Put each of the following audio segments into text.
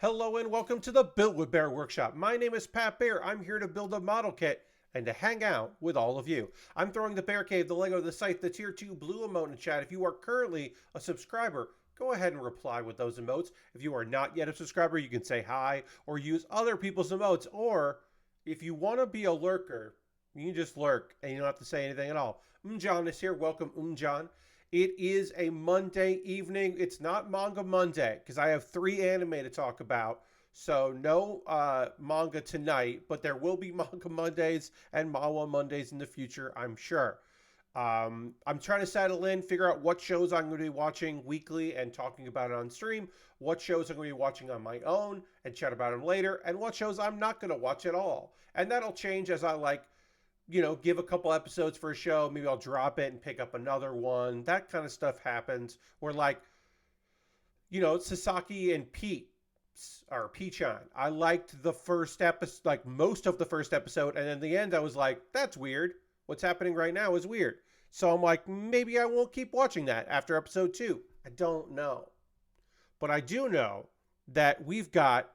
Hello and welcome to the Build With Baer Workshop. My name is Pat Bear. I'm here to build a model kit and to hang out with all of you. I'm throwing the Bear Cave, the Lego, the site, the Tier 2 blue emote in the chat. If you are currently a subscriber, go ahead and reply with those emotes. If you are not yet a subscriber, you can say hi or use other people's emotes. Or if you want to be a lurker, you can just lurk and you don't have to say anything at all. Umjan is here. Welcome, Umjan. It is a Monday evening. It's not Manga Monday because I have 3 anime to talk about. So no manga tonight, but there will be Manga Mondays and Mawa Mondays in the future, I'm sure. I'm trying to settle in, figure out what shows I'm going to be watching weekly and talking about it on stream, what shows I'm going to be watching on my own and chat about them later, and what shows I'm not going to watch at all. And that'll change as I give a couple episodes for a show. Maybe I'll drop it and pick up another one. That kind of stuff happens. Where Sasaki and Pete or Peachan. I liked the first episode, like most of the first episode, and in the end, I was like, "That's weird. What's happening right now is weird." So I'm like, maybe I won't keep watching that after episode 2. I don't know, but I do know that we've got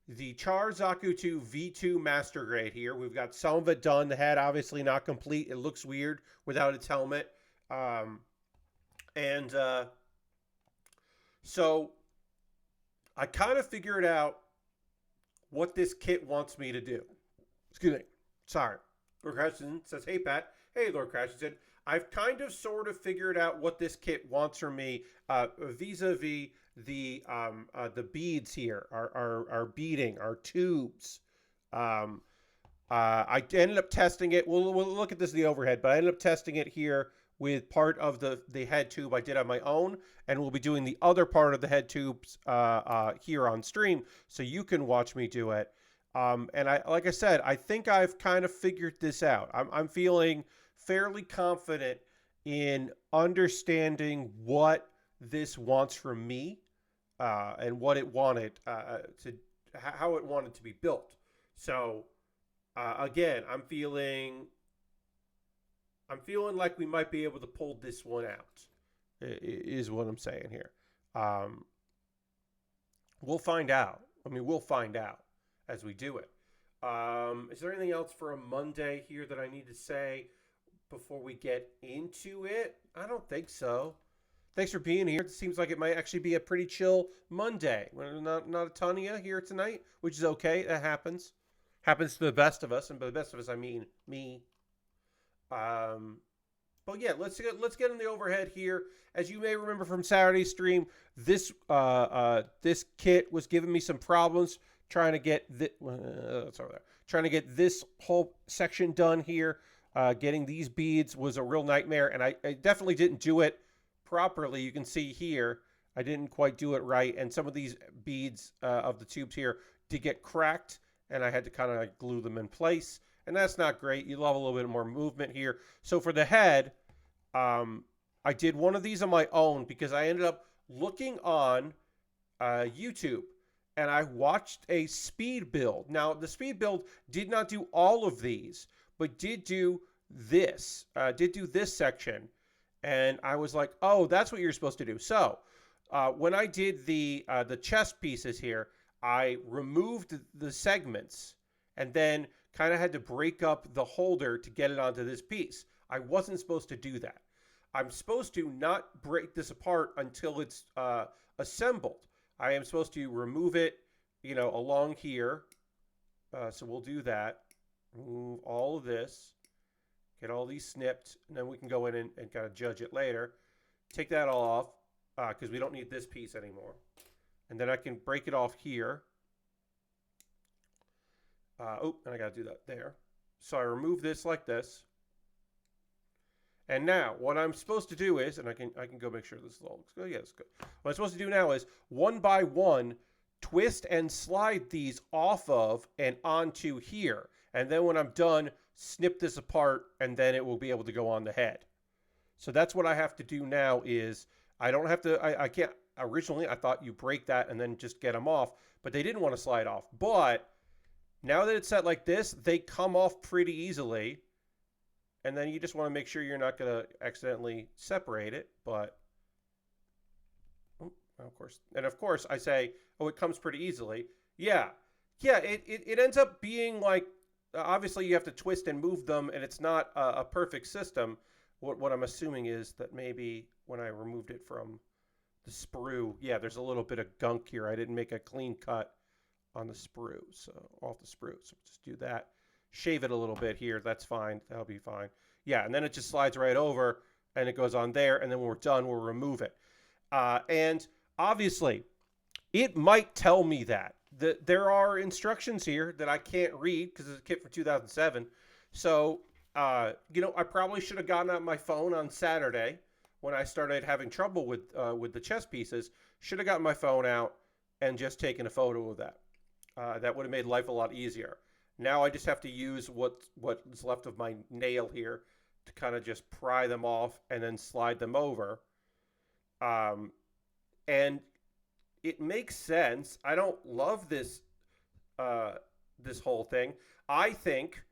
the Char Zaku 2 V2 Master Grade here. We've got some of it done. The head obviously not complete. It looks weird without its helmet. So I kind of figured out what this kit wants me to do. Excuse me. Sorry. Lord Crashton says, "Hey, Pat." Hey, Lord Crashton said, "I've kind of sort of figured out what this kit wants from me vis-a-vis the beads here, our beading, our tubes. I ended up testing it. We'll look at this in the overhead, but I ended up testing it here with part of the head tube I did on my own, and we'll be doing the other part of the head tubes here on stream, so you can watch me do it. And like I said, I think I've kind of figured this out. I'm feeling fairly confident in understanding what this wants from me. And what it wanted how it wanted to be built. So again, I'm feeling like we might be able to pull this one out. Is what I'm saying here. We'll find out. We'll find out as we do it. Is there anything else for a Monday here that I need to say before we get into it? I don't think so. Thanks for being here. It seems like it might actually be a pretty chill Monday. Not a ton of you here tonight, which is okay. That happens. Happens to the best of us, and by the best of us, I mean me. But yeah, let's get in the overhead here. As you may remember from Saturday's stream, this kit was giving me some problems trying to get trying to get this whole section done here. Getting these beads was a real nightmare, and I definitely didn't do it properly. You can see here I didn't quite do it right, and some of these beads of the tubes here did get cracked, and I had to kind of glue them in place, and that's not great. You'll have a little bit more movement here. So for the head, I did one of these on my own because I ended up looking on YouTube, and I watched a speed build. Now the speed build did not do all of these, but did do this section. And I was like, oh, that's what you're supposed to do. So when I did the chest pieces here, I removed the segments and then kind of had to break up the holder to get it onto this piece. I wasn't supposed to do that. I'm supposed to not break this apart until it's assembled. I am supposed to remove it, along here. So we'll do that. Remove all of this. Get all these snipped, and then we can go in and kind of judge it later. Take that all off, because we don't need this piece anymore. And then I can break it off here. And I got to do that there. So I remove this like this. And now, what I'm supposed to do is, and I can go make sure this all looks good. Yeah, it's good. What I'm supposed to do now is, one by one, twist and slide these off of and onto here. And then when I'm done, snip this apart, and then it will be able to go on the head. So that's what I have to do now is, I don't have to, I can't, originally I thought you break that and then just get them off, but they didn't want to slide off. But now that it's set like this, they come off pretty easily. And then you just want to make sure you're not going to accidentally separate it. But Of course, I say, oh, it comes pretty easily. Yeah, yeah. It ends up being like, obviously you have to twist and move them, and it's not a perfect system. What I'm assuming is that maybe when I removed it from the sprue, yeah, there's a little bit of gunk here. I didn't make a clean cut on the sprue, so off the sprue. So just do that. Shave it a little bit here. That's fine. That'll be fine. Yeah, and then it just slides right over, and it goes on there. And then when we're done, we'll remove it. And obviously, it might tell me that. There are instructions here that I can't read because it's a kit from 2007. So, I probably should have gotten out my phone on Saturday when I started having trouble with the chess pieces. Should have gotten my phone out and just taken a photo of that. That would have made life a lot easier. Now I just have to use what's left of my nail here to kind of just pry them off and then slide them over. And it makes sense. I don't love this this whole thing. I think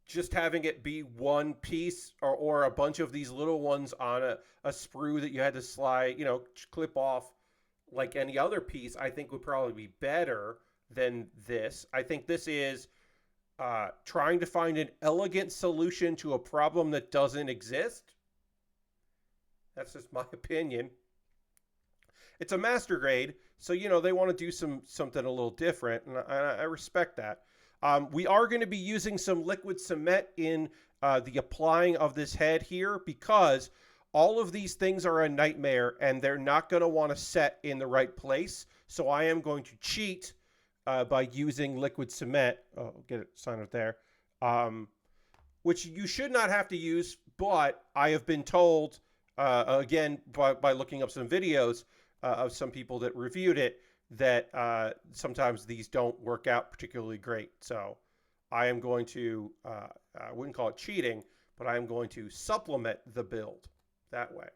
just having it be one piece or a bunch of these little ones on a sprue that you had to slide, clip off like any other piece, I think would probably be better than this. I think this is trying to find an elegant solution to a problem that doesn't exist. That's just my opinion. It's a master grade, so they want to do something a little different, and I respect that. We are going to be using some liquid cement in the applying of this head here because all of these things are a nightmare and they're not going to want to set in the right place. So I am going to cheat by using liquid cement. Oh, get it, sign it there. Which you should not have to use, but I have been told, again, by looking up some videos of some people that reviewed it, that sometimes these don't work out particularly great. So I am going to, I wouldn't call it cheating, but I am going to supplement the build that way.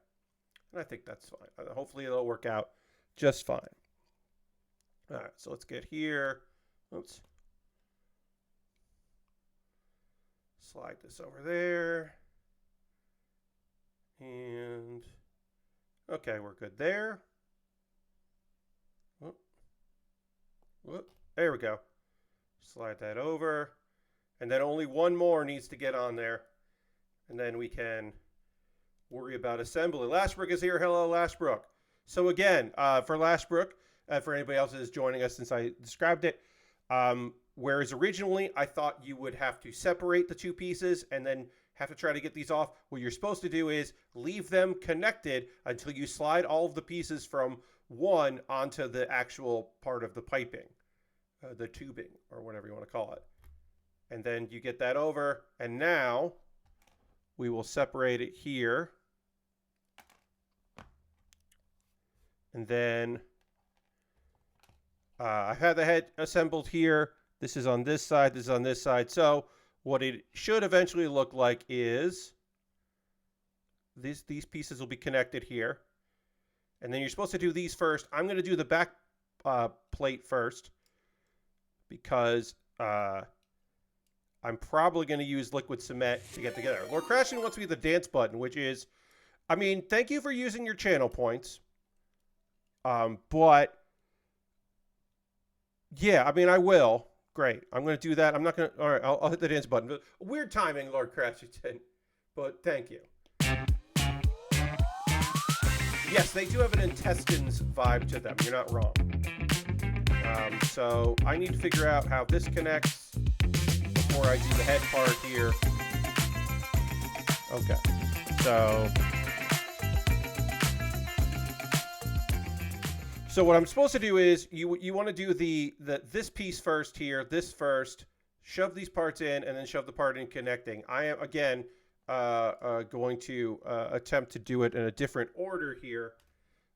And I think that's fine. Hopefully it'll work out just fine. All right, so let's get here. Oops. Slide this over there. And okay, we're good there. Whoop. There we go. Slide that over. And then only one more needs to get on there. And then we can worry about assembly. Lashbrook is here. Hello, Lashbrook. So again, for Lashbrook, for anybody else that is joining us since I described it, whereas originally I thought you would have to separate the two pieces and then have to try to get these off, what you're supposed to do is leave them connected until you slide all of the pieces from one onto the actual part of the piping, the tubing, or whatever you want to call it. And then you get that over, and now we will separate it here. And then I've had the head assembled here. This is on this side, this is on this side. So what it should eventually look like is these pieces will be connected here. And then you're supposed to do these first. I'm going to do the back plate first because I'm probably going to use liquid cement to get together. Lord Crashing wants me the dance button, which is, I mean, thank you for using your channel points. But yeah, I mean, I will. Great. I'm going to do that. I'm not going to. All right, I'll hit the dance button. Weird timing, Lord Crashington, but thank you. Yes, they do have an intestines vibe to them. You're not wrong. So I need to figure out how this connects before I do the head part here. Okay. So what I'm supposed to do is you want to do this piece first here, this first, shove these parts in, and then shove the part in connecting. I am, again, going to attempt to do it in a different order here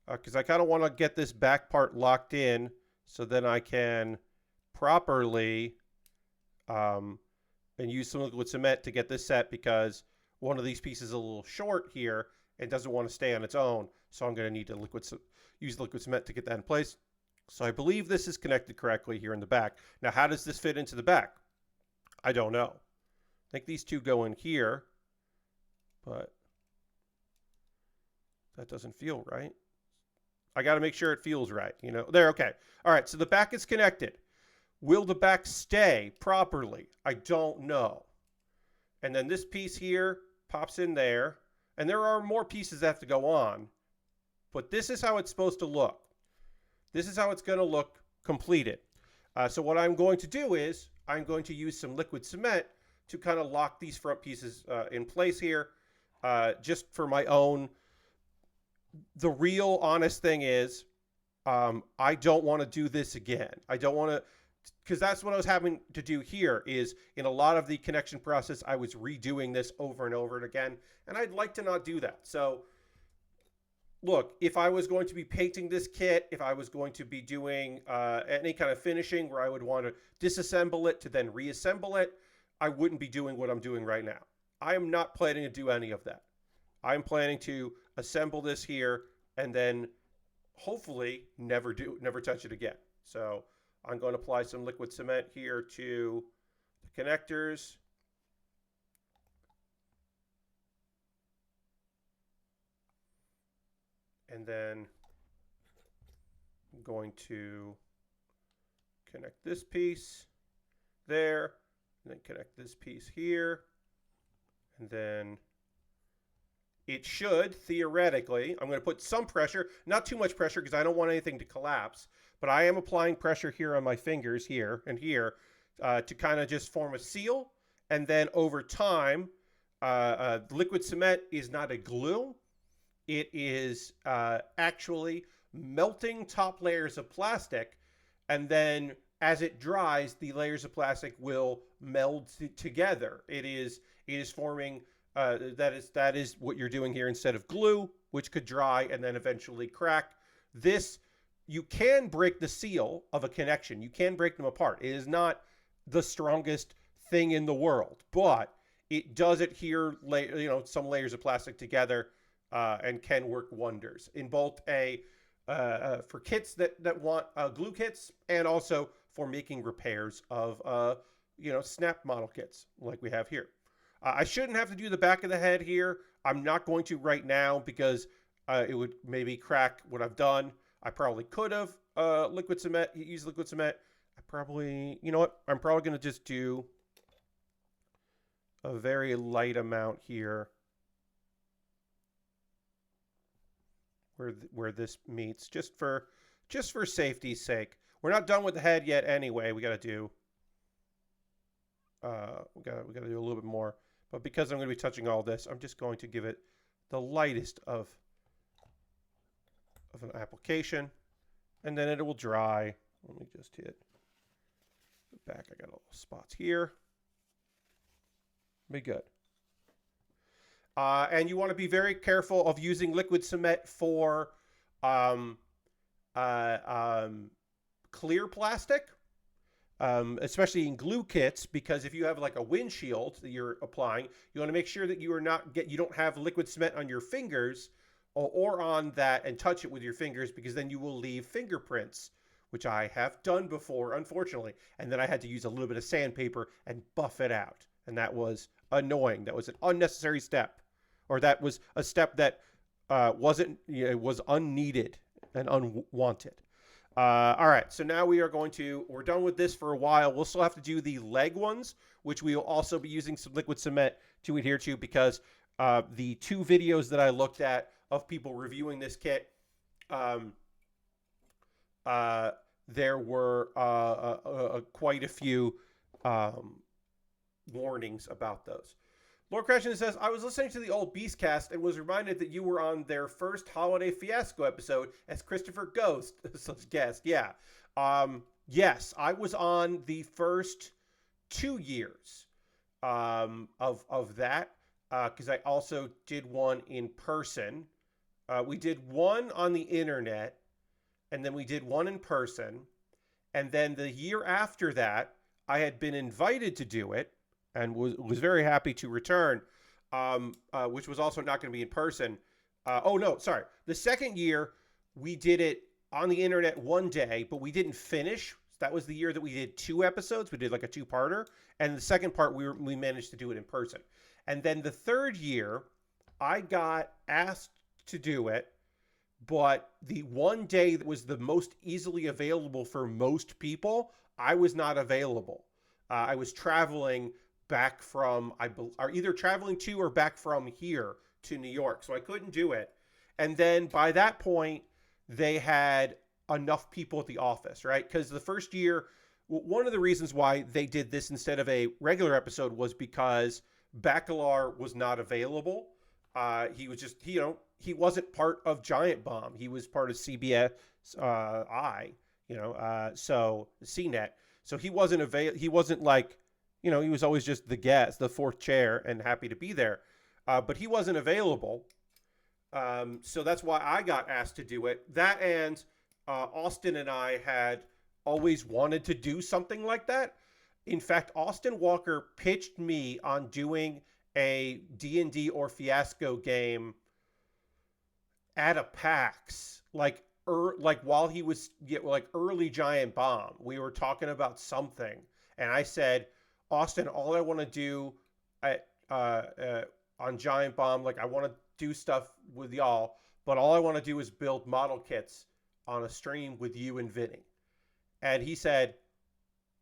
because I kind of want to get this back part locked in so then I can properly and use some liquid cement to get this set because one of these pieces is a little short here and doesn't want to stay on its own. So I'm going to need to use liquid cement to get that in place. So I believe this is connected correctly here in the back. Now, how does this fit into the back? I don't know. I think these two go in here, but that doesn't feel right. I got to make sure it feels right. You know, there, okay. All right, so the back is connected. Will the back stay properly? I don't know. And then this piece here pops in there. And there are more pieces that have to go on. But this is how it's supposed to look. This is how it's going to look completed. So what I'm going to do is I'm going to use some liquid cement to kind of lock these front pieces in place here, just for my own. The real honest thing is I don't want to do this again. I don't want to, because that's what I was having to do here is in a lot of the connection process, I was redoing this over and over again, and I'd like to not do that. So look, if I was going to be painting this kit, if I was going to be doing any kind of finishing where I would want to disassemble it to then reassemble it, I wouldn't be doing what I'm doing right now. I am not planning to do any of that. I'm planning to assemble this here and then hopefully never touch it again. So I'm going to apply some liquid cement here to the connectors. And then I'm going to connect this piece there, and then connect this piece here. And then it should, theoretically, I'm going to put some pressure, not too much pressure because I don't want anything to collapse, but I am applying pressure here on my fingers here and here to kind of just form a seal. And then over time, liquid cement is not a glue. It is actually melting top layers of plastic, and then as it dries, the layers of plastic will meld together. It is forming. That is what you're doing here instead of glue, which could dry and then eventually crack. This, you can break the seal of a connection. You can break them apart. It is not the strongest thing in the world, but it does adhere, some layers of plastic together. And can work wonders in both for kits that want glue kits and also for making repairs of snap model kits like we have here. I shouldn't have to do the back of the head here. I'm not going to right now because it would maybe crack what I've done. I probably could have used liquid cement. I probably, you know what? I'm probably going to just do a very light amount here. Where this meets, just for safety's sake. We're not done with the head yet anyway. We got to do we got to do a little bit more. But because I'm going to be touching all this, I'm just going to give it the lightest of an application, and then it will dry. Let me just hit the back. I got little spots here. Be good. And you want to be very careful of using liquid cement for clear plastic, especially in glue kits, because if you have like a windshield that you're applying, you want to make sure that you don't have liquid cement on your fingers or on that and touch it with your fingers, because then you will leave fingerprints, which I have done before, unfortunately. And then I had to use a little bit of sandpaper and buff it out. And that was annoying. That was an unnecessary step. Or that was a step that was unneeded and unwanted. All right, so now we're done with this for a while. We'll still have to do the leg ones, which we will also be using some liquid cement to adhere to, because the 2 videos that I looked at of people reviewing this kit, there were quite a few warnings about those. Lord Crashen says, I was listening to the old Beastcast and was reminded that you were on their first Holiday Fiasco episode as Christopher Ghost guest. Yeah. Yes, I was on the first 2 years of that, because I also did one in person. We did one on the internet, and then we did one in person. And then the year after that, I had been invited to do it, and was very happy to return, which was also not going to be in person. The second year, we did it on the internet one day, but we didn't finish. That was the year that we did 2 episodes. We did like a 2-parter. And the second part, we managed to do it in person. And then the third year, I got asked to do it but the one day that was the most easily available for most people, I was not available. I was traveling back from, or either traveling to or back from here to New York, so I couldn't do it. And then by that point, they had enough people at the office, right? Because the first year, one of the reasons why they did this instead of a regular episode was because Bacalar was not available. He was just, he wasn't part of Giant Bomb. He was part of CBS so CNET. So he wasn't he wasn't like, he was always just the guest, the fourth chair, and happy to be there. But he wasn't available. So that's why I got asked to do it. That and Austin and I had always wanted to do something like that. In fact, Austin Walker pitched me on doing a D&D or Fiasco game at a PAX, like while he was like early Giant Bomb. We were talking about something, and I said, Austin, all I want to do at on Giant Bomb, like I want to do stuff with y'all, but all I want to do is build model kits on a stream with you and Vinny. And he said,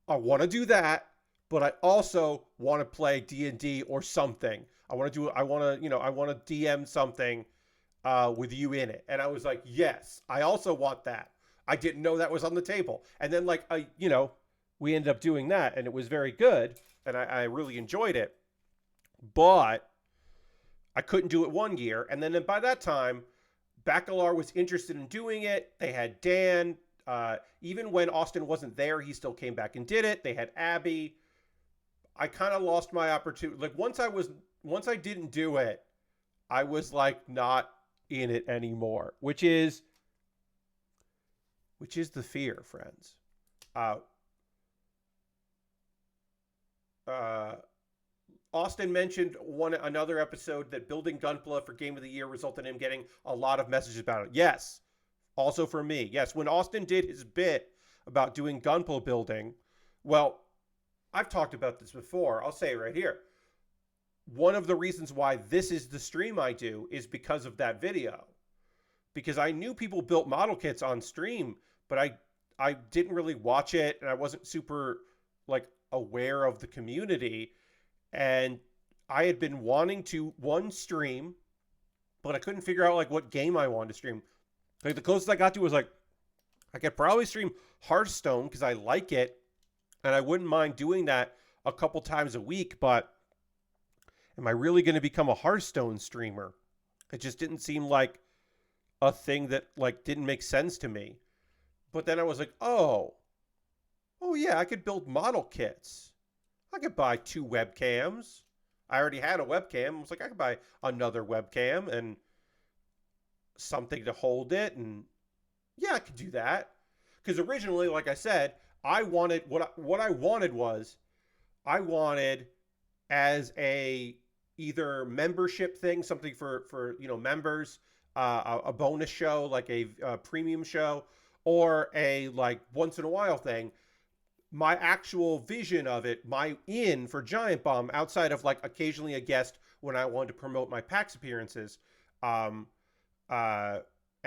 I want to do that, but I also want to play D&D or something. I want to DM something with you in it. And I was like, yes, I also want that. I didn't know that was on the table. And then we ended up doing that, and it was very good, and I really enjoyed it. But I couldn't do it one year. And then by that time, Bacalar was interested in doing it. They had Dan. Even when Austin wasn't there, he still came back and did it. They had Abby. I kind of lost my opportunity. Like once I didn't do it, I was like not in it anymore, which is the fear, friends. Austin mentioned another episode that building Gunpla for Game of the Year resulted in him getting a lot of messages about it. Yes. Also for me. Yes. When Austin did his bit about doing Gunpla building, well, I've talked about this before. I'll say it right here. One of the reasons why this is the stream I do is because of that video. Because I knew people built model kits on stream, but I didn't really watch it, and I wasn't super aware of the community. And I had been wanting to stream, but I couldn't figure out what game I wanted to stream. Like the closest I got to was I could probably stream Hearthstone because I like it, and I wouldn't mind doing that a couple times a week. But am I really going to become a Hearthstone streamer? It just didn't seem like a thing that didn't make sense to me. But then I was like, oh yeah, I could build model kits. I could buy 2 webcams. I already had a webcam. I was like, I could buy another webcam and something to hold it. And yeah, I could do that. Because originally, like I said, I wanted, what I wanted was, I wanted as a either membership thing, something for members, a bonus show, like a premium show, or a once in a while thing. My actual vision of it, my in for Giant Bomb, outside of occasionally a guest when I wanted to promote my PAX appearances at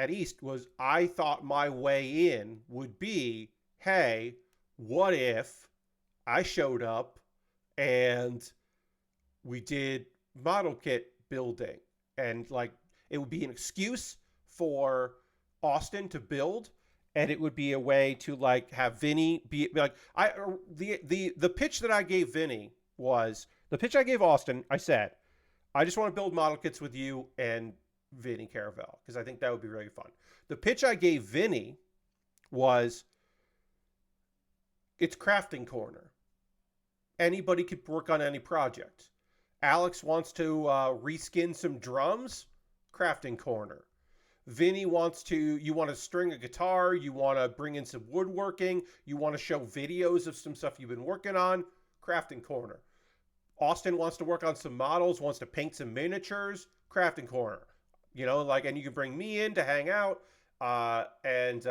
East, was I thought my way in would be, hey, what if I showed up and we did model kit building, and it would be an excuse for Austin to build. And it would be a way to have Vinny be the pitch that I gave Vinny was the pitch I gave Austin. I said, I just want to build model kits with you and Vinny Caravel because I think that would be really fun. The pitch I gave Vinny was, it's crafting corner. Anybody could work on any project. Alex wants to reskin some drums, crafting corner. Vinny you want to string a guitar, you want to bring in some woodworking, you want to show videos of some stuff you've been working on, crafting corner. Austin wants to work on some models, wants to paint some miniatures, crafting corner. And you can bring me in to hang out, and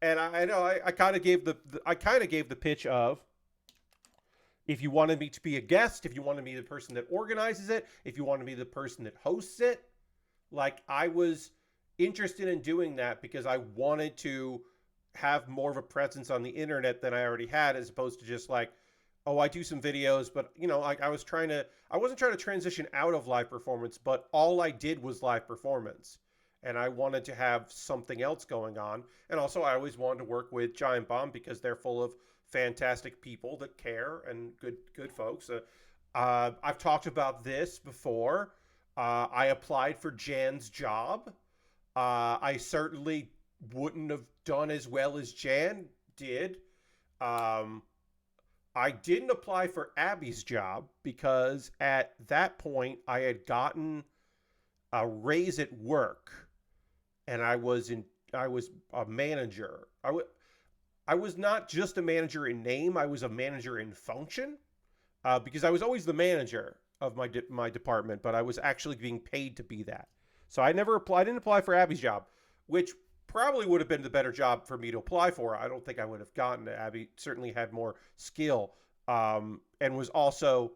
I know I kind of gave the pitch of, if you wanted me to be a guest, if you wanted me the person that organizes it, if you wanted me the person that hosts it. I was interested in doing that because I wanted to have more of a presence on the internet than I already had, as opposed to just like, oh, I do some videos, but like I wasn't trying to transition out of live performance, but all I did was live performance. And I wanted to have something else going on. And also I always wanted to work with Giant Bomb because they're full of fantastic people that care and good folks. I've talked about this before. I applied for Jan's job. I certainly wouldn't have done as well as Jan did. I didn't apply for Abby's job because at that point I had gotten a raise at work, and I was a manager. I was not just a manager in name; I was a manager in function, because I was always the manager of my department, but I was actually being paid to be that. So I never applied. I didn't apply for Abby's job, which probably would have been the better job for me to apply for. I don't think I would have gotten it. Abby certainly had more skill, and was also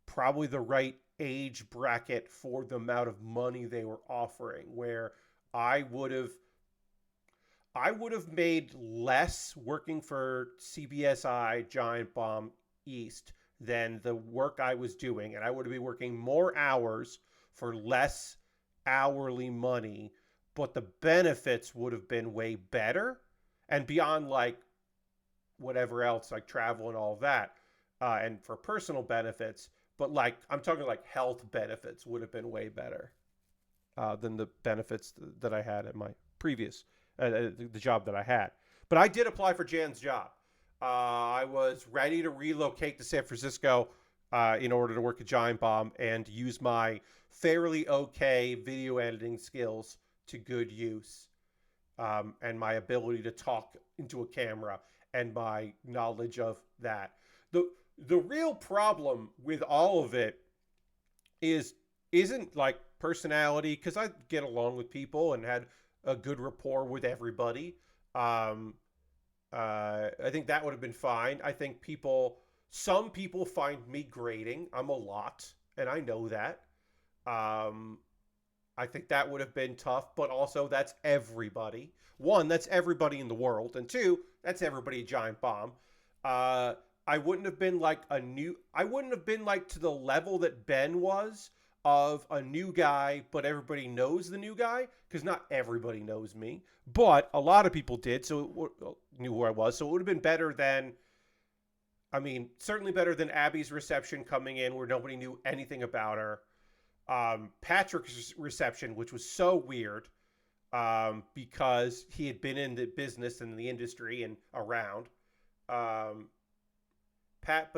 probably the right age bracket for the amount of money they were offering, where I would have made less working for CBSI Giant Bomb East than the work I was doing, and I would have been working more hours for less hourly money, but the benefits would have been way better, and beyond like whatever else, like travel and all of that, and for personal benefits, but like I'm talking like health benefits would have been way better than the benefits that I had at my previous the job that I had. But I did apply for Jan's job. I was ready to relocate to San Francisco in order to work at Giant Bomb and use my fairly okay video editing skills to good use, and my ability to talk into a camera and my knowledge of that. The real problem with all of it isn't like personality, because I get along with people and had a good rapport with everybody. I think that would have been fine. I think some people find me grating. I'm a lot, and I know that. I think that would have been tough, but also that's everybody. One, that's everybody in the world, and two, that's everybody at Giant Bomb. I wouldn't have been like to the level that Ben was, of a new guy, but everybody knows the new guy, because not everybody knows me, but a lot of people did, so knew who I was. So it would have been better than, certainly better than Abby's reception coming in where nobody knew anything about her. Patrick's reception, which was so weird, because he had been in the business and the industry and around. But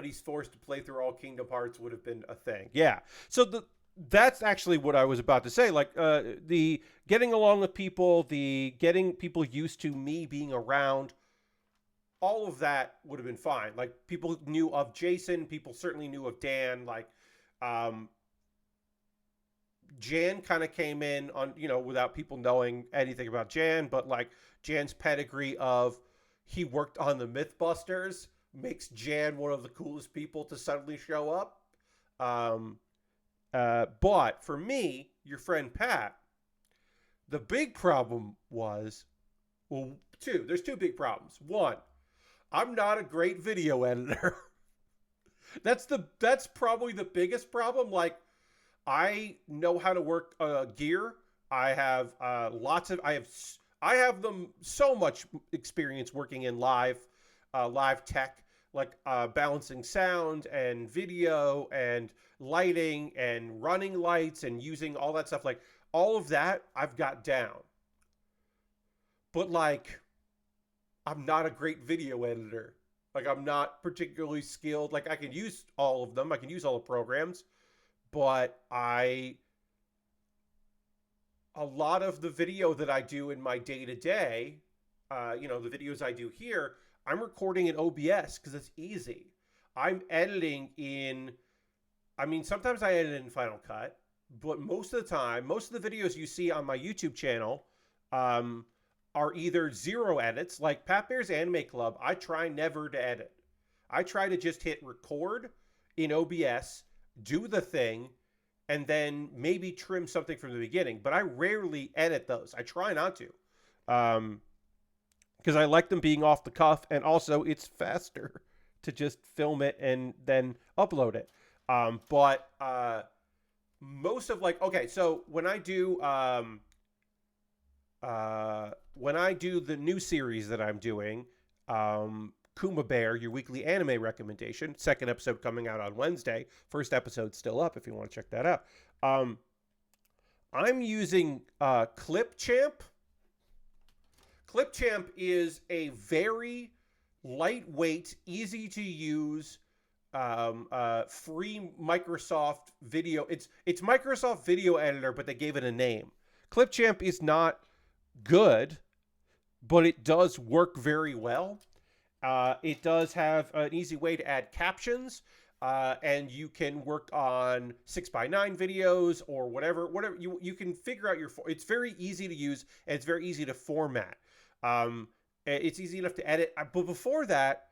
he's forced to play through all Kingdom Hearts would have been a thing. Yeah. So that's actually what I was about to say. Like, the getting along with people, the getting people used to me being around, all of that would have been fine. Like, people knew of Jason. People certainly knew of Dan. Like, Jan kind of came in on, without people knowing anything about Jan, but like Jan's pedigree of he worked on the Mythbusters makes Jan one of the coolest people to suddenly show up. But for me, your friend Pat, the big problem was, there's two big problems. One, I'm not a great video editor. That's probably the biggest problem. Like, I know how to work gear. I have so much experience working in live tech, like balancing sound and video and lighting and running lights and using all that stuff. Like, all of that I've got down. But like, I'm not a great video editor. Like, I'm not particularly skilled. Like, I can use all of them. I can use all the programs. But a lot of the video that I do in my day-to-day, the videos I do here, I'm recording in OBS because it's easy. I'm editing in, sometimes I edit in Final Cut, but most of the time, most of the videos you see on my YouTube channel are either zero edits, like Pat Bear's Anime Club. I try never to edit. I try to just hit record in OBS, do the thing, and then maybe trim something from the beginning. But I rarely edit those. I try not to. Because I like them being off the cuff, and also it's faster to just film it and then upload it. But most of okay, so when I do the new series that I'm doing, Kuma Bear, your weekly anime recommendation, second episode coming out on Wednesday. First episode's still up if you want to check that out. I'm using Clipchamp. Clipchamp is a very lightweight, easy to use, free Microsoft video. It's Microsoft Video Editor, but they gave it a name. Clipchamp is not good, but it does work very well. It does have an easy way to add captions, and you can work on 6x9 videos or whatever you can figure out it's very easy to use, and it's very easy to format. It's easy enough to edit. But before that,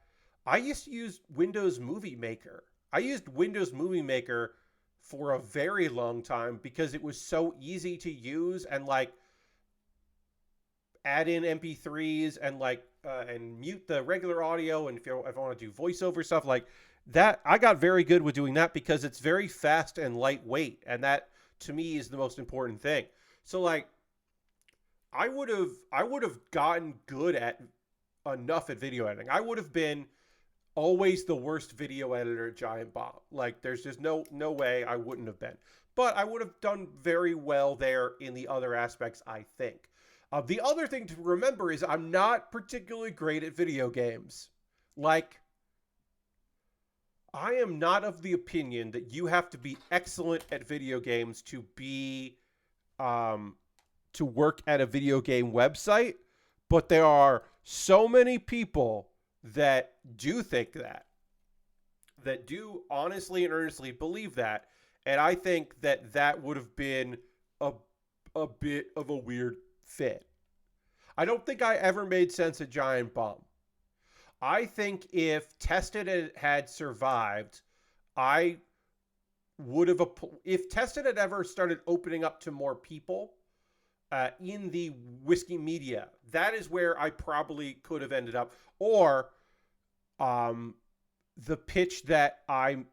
I used to use Windows Movie Maker. I used Windows Movie Maker for a very long time because it was so easy to use, and add in MP3s and and mute the regular audio. And if I want to do voiceover stuff like that, I got very good with doing that because it's very fast and lightweight. And that to me is the most important thing. So I would have gotten good at enough at video editing. I would have been always the worst video editor at Giant Bomb. There's just no way I wouldn't have been. But I would have done very well there in the other aspects, I think. The other thing to remember is I'm not particularly great at video games. I am not of the opinion that you have to be excellent at video games to be to work at a video game website, but there are so many people that do think that do honestly and earnestly believe that, and I think that would have been a bit of a weird fit. I don't think I ever made sense at Giant Bomb. I think if Tested had survived, I would have, if Tested had ever started opening up to more people in the whiskey media, that is where I probably could have ended up. Or the pitch that I'm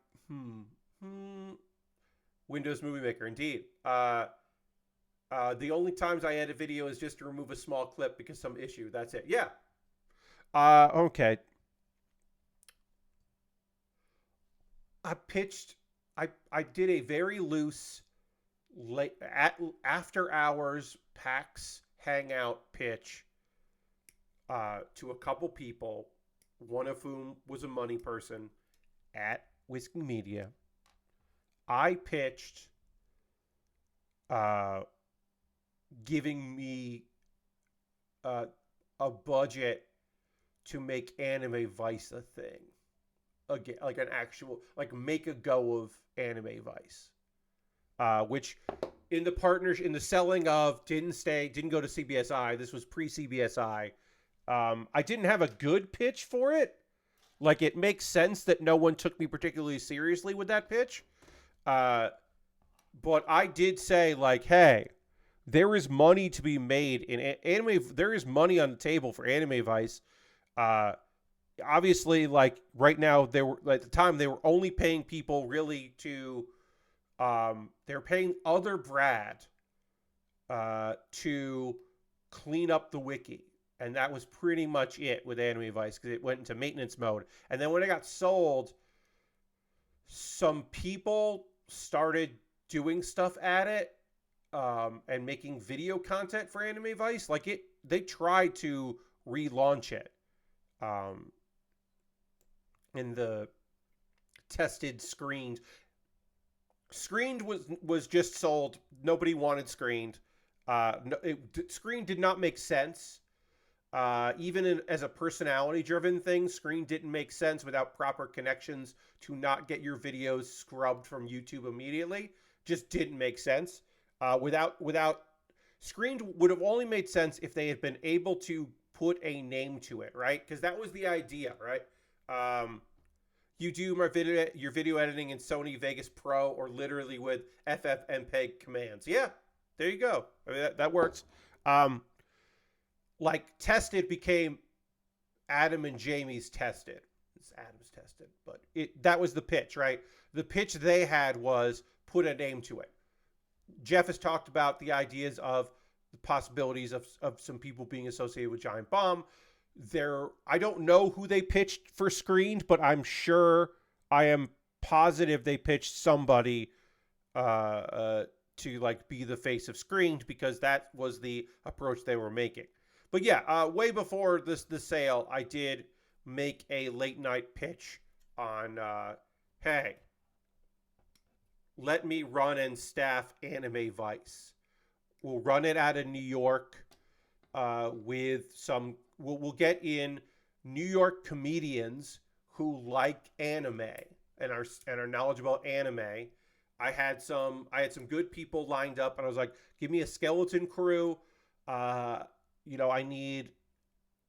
Windows Movie Maker, indeed. The only times I edit video is just to remove a small clip because some issue. That's it. Yeah. Okay. I did a very loose after hours PAX hangout pitch to a couple people, one of whom was a money person at Whiskey Media. I pitched giving me a budget to make Anime Vice a thing. Again, an actual, make a go of Anime Vice. Which in the selling of didn't go to CBSI. This was pre-CBSI. I didn't have a good pitch for it. It makes sense that no one took me particularly seriously with that pitch. But I did say, hey, there is money to be made in anime. There is money on the table for Anime Vice. Obviously, right now, at the time they were only paying people really to, they're paying other Brad to clean up the wiki. And that was pretty much it with Anime Vice because it went into maintenance mode. And then when it got sold, some people started doing stuff at it and making video content for Anime Vice. They tried to relaunch it. In the tested screened was just sold. Nobody wanted screened. Screen did not make sense. Even as a personality driven thing, screen didn't make sense without proper connections to not get your videos scrubbed from YouTube immediately. Just didn't make sense. Without screened would have only made sense if they had been able to put a name to it, right? Because that was the idea, right? you do your video editing in Sony Vegas Pro or literally with FFmpeg commands. Yeah, there you go. I mean, that works. Like Tested became Adam and Jamie's Tested. It's Adam's Tested, but that was the pitch, right? The pitch they had was put a name to it. Jeff has talked about the ideas of the possibilities of some people being associated with Giant Bomb. I don't know who they pitched for Screened, but I'm sure, I am positive they pitched somebody to like be the face of Screened, because that was the approach they were making. But yeah, way before the sale, I did make a late night pitch on, hey, let me run and staff Anime Vice. We'll run it out of New York with some. We'll get in New York comedians who like anime and are knowledgeable about anime. I had some good people lined up, and I was like, give me a skeleton crew. I need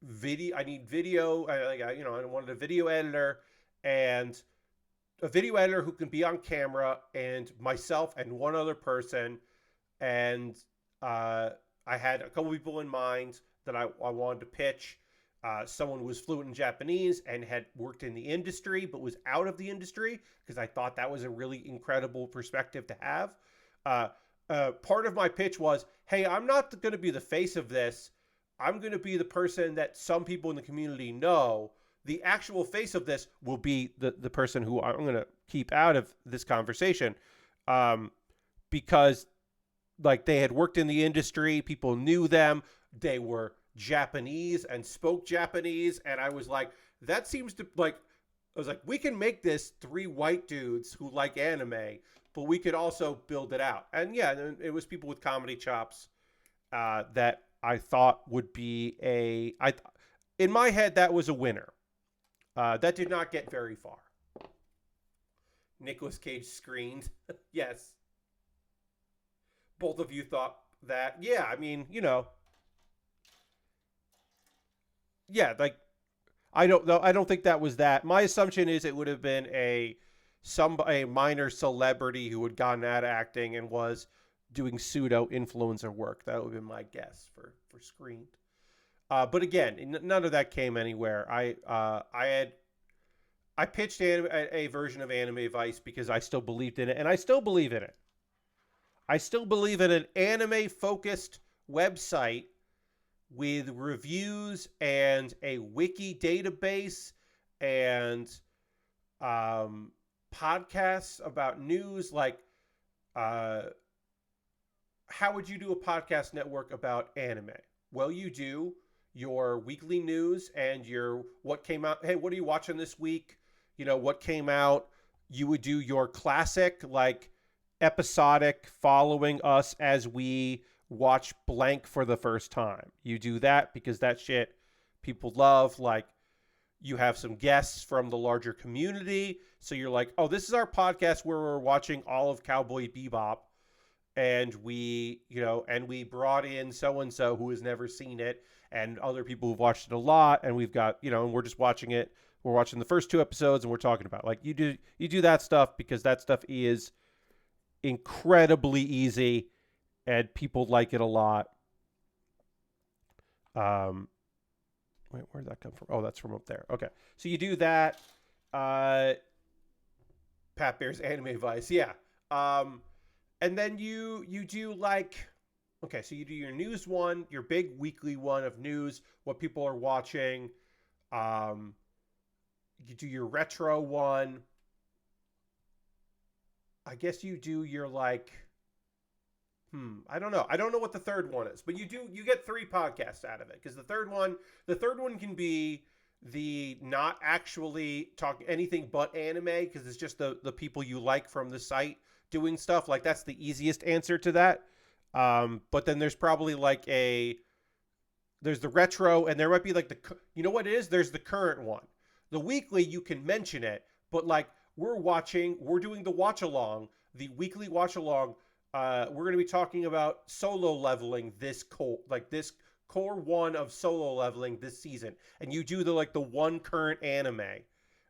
video. I wanted a video editor, and a video editor who can be on camera, and myself and one other person. And I had a couple people in mind that I wanted to pitch. Someone who was fluent in Japanese and had worked in the industry but was out of the industry, because I thought that was a really incredible perspective to have. Part of my pitch was, hey, I'm not going to be the face of this. I'm going to be the person that some people in the community know. The actual face of this will be the person who I'm going to keep out of this conversation, because like they had worked in the industry, people knew them, they were Japanese and spoke Japanese, and I was like, that seems to like, I was like, we can make this 3 white dudes who like anime, but we could also build it out. And yeah, it was people with comedy chops that I thought would be in my head, that was a winner. That did not get very far. Nicolas Cage Screened. Yes. Both of you thought that. Yeah, I mean, yeah, like, I don't know. I don't think that was that. My assumption is it would have been a minor celebrity who had gotten out of acting and was doing pseudo influencer work. That would have been my guess for Screened. But again, none of that came anywhere. I pitched a version of Anime Vice because I still believed in it, and I still believe in it. I still believe in an anime-focused website with reviews and a wiki database and podcasts about news. Like, how would you do a podcast network about anime? Well, you do your weekly news and your what came out. Hey, what are you watching this week? What came out. You would do your classic, like, episodic, following us as we watch blank for the first time. You do that because that shit people love. Like, you have some guests from the larger community. So you're like, oh, this is our podcast where we're watching all of Cowboy Bebop. And we brought in so-and-so who has never seen it, and other people who've watched it a lot. And we've got, and we're just watching it. We're watching the first 2 episodes and we're talking about, like, you do that stuff because that stuff is incredibly easy and people like it a lot. Wait, where'd that come from? Oh, that's from up there. Okay. So you do that. Pat Bear's Anime Vice. Yeah. And then you do, like, okay, so you do your news one, your big weekly one of news, what people are watching. You do your retro one. I guess you do your, like, I don't know. I don't know what the third one is, but you get 3 podcasts out of it, because the third one can be the not actually talk anything but anime, because it's just the people you like from the site doing stuff. Like, that's the easiest answer to that. But then there's probably like there's the retro, and there might be like you know what it is? There's the current one. The weekly, you can mention it, but like we're doing the watch along, the weekly watch along. We're going to be talking about solo leveling this core 1 of solo leveling this season. And you do the one current anime.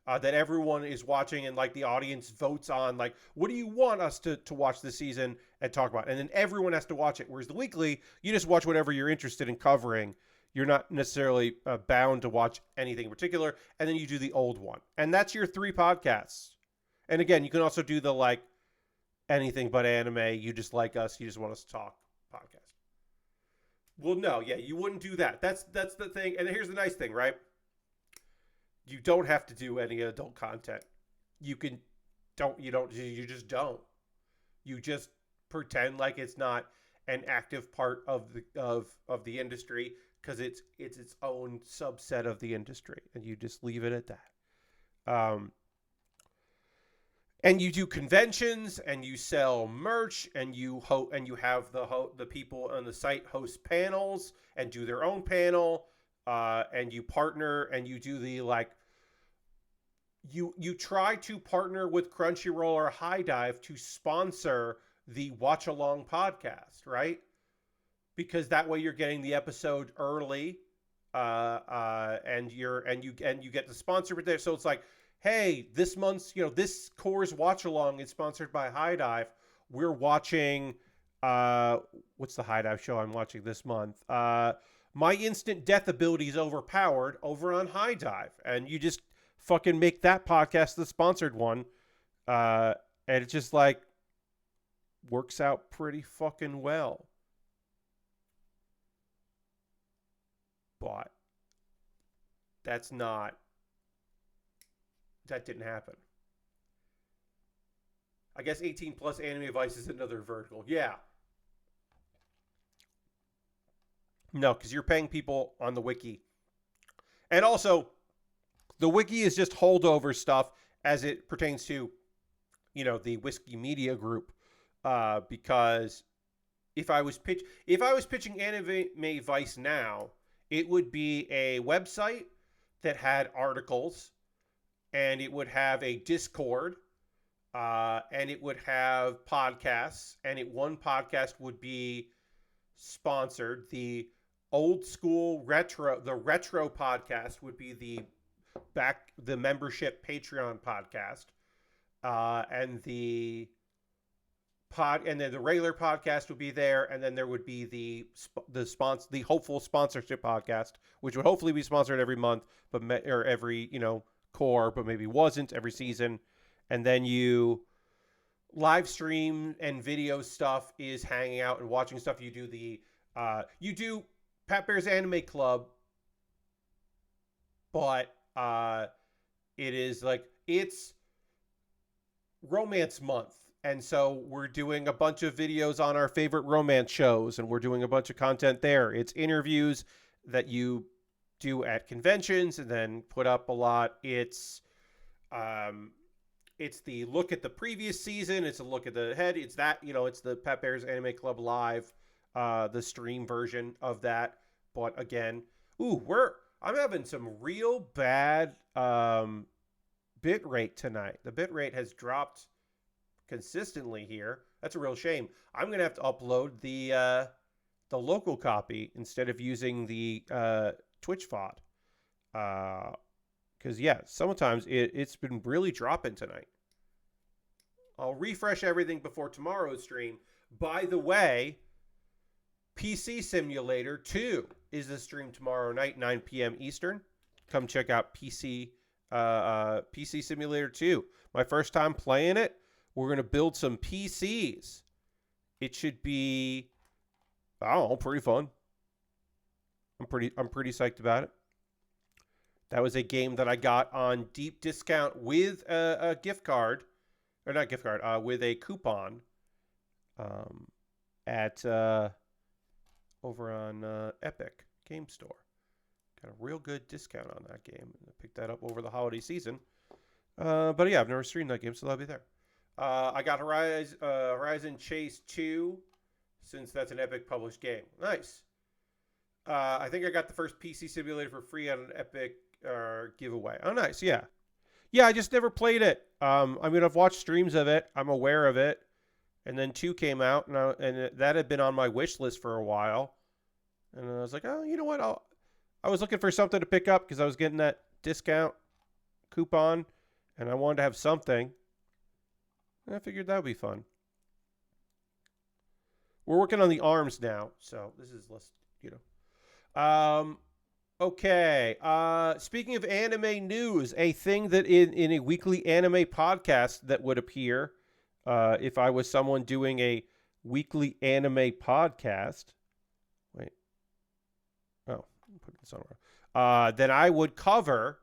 that everyone is watching, and like the audience votes on, like, what do you want us to watch this season and talk about? And then everyone has to watch it. Whereas the weekly, you just watch whatever you're interested in covering. You're not necessarily bound to watch anything in particular. And then you do the old one. And that's your 3 podcasts. And again, you can also do the like anything but anime. You just like us. You just want us to talk podcast. Well, no, yeah, you wouldn't do that. That's the thing. And here's the nice thing, right? You don't have to do any adult content. You can you just don't. You just pretend like it's not an active part of the industry, because it's its own subset of the industry, and you just leave it at that. And you do conventions, and you sell merch, and you have the people on the site host panels and do their own panel, and you partner, and you do the like. You try to partner with Crunchyroll or High Dive to sponsor the Watch Along podcast, right? Because that way you're getting the episode early, and you get the sponsor there. So it's like, hey, this month's, this Core's Watch Along is sponsored by High Dive. We're watching, what's the High Dive show I'm watching this month? My Instant Death Ability is Overpowered over on High Dive. And you just fucking make that podcast the sponsored one. And it just like works out pretty fucking well. But that didn't happen. I guess 18 plus Anime Advice is another vertical. Yeah. No, because you're paying people on the wiki. And also, the wiki is just holdover stuff as it pertains to, the Whiskey Media Group. Because if I was pitching Anime Vice now, it would be a website that had articles, and it would have a Discord, and it would have podcasts, and one podcast would be sponsored. The old school retro podcast would be the membership Patreon podcast, and then the regular podcast would be there, and then there would be the hopeful sponsorship podcast, which would hopefully be sponsored every month, or every core, but maybe wasn't every season. And then you live stream and video stuff is hanging out and watching stuff. You do Pat Bear's Anime Club, but it's romance month. And so we're doing a bunch of videos on our favorite romance shows, and we're doing a bunch of content there. It's interviews that you do at conventions and then put up a lot. It's the look at the previous season. It's a look at the head. It's that, it's the Pat Bear's Anime Club Live, the stream version of that. But again, I'm having some real bad bit rate tonight. The bit rate has dropped consistently here. That's a real shame. I'm gonna have to upload the local copy instead of using the Twitch VOD, because sometimes it's been really dropping tonight. I'll refresh everything before tomorrow's stream. By the way, PC Simulator 2 is the stream tomorrow night, 9 p.m. Eastern. Come check out PC Simulator 2. My first time playing it. We're going to build some PCs. It should be, pretty fun. I'm pretty psyched about it. That was a game that I got on deep discount with a gift card, or not gift card, with a coupon at over on Epic Game Store. Got a real good discount on that game. I picked that up over the holiday season. But yeah, I've never streamed that game, so that'll be there. I got Horizon Chase 2, since that's an Epic published game. Nice. I think I got the first PC Simulator for free on an Epic giveaway. Oh, nice. Yeah. Yeah, I just never played it. I've watched streams of it. I'm aware of it. And then 2 came out, and that had been on my wish list for a while. And I was like, oh, you know what? I was looking for something to pick up because I was getting that discount coupon, and I wanted to have something. And I figured that would be fun. We're working on the arms now, so this is less, Okay. Speaking of anime news, a thing that in a weekly anime podcast that would appear if I was someone doing a weekly anime podcast. Wait. Oh, put this on. Then I would cover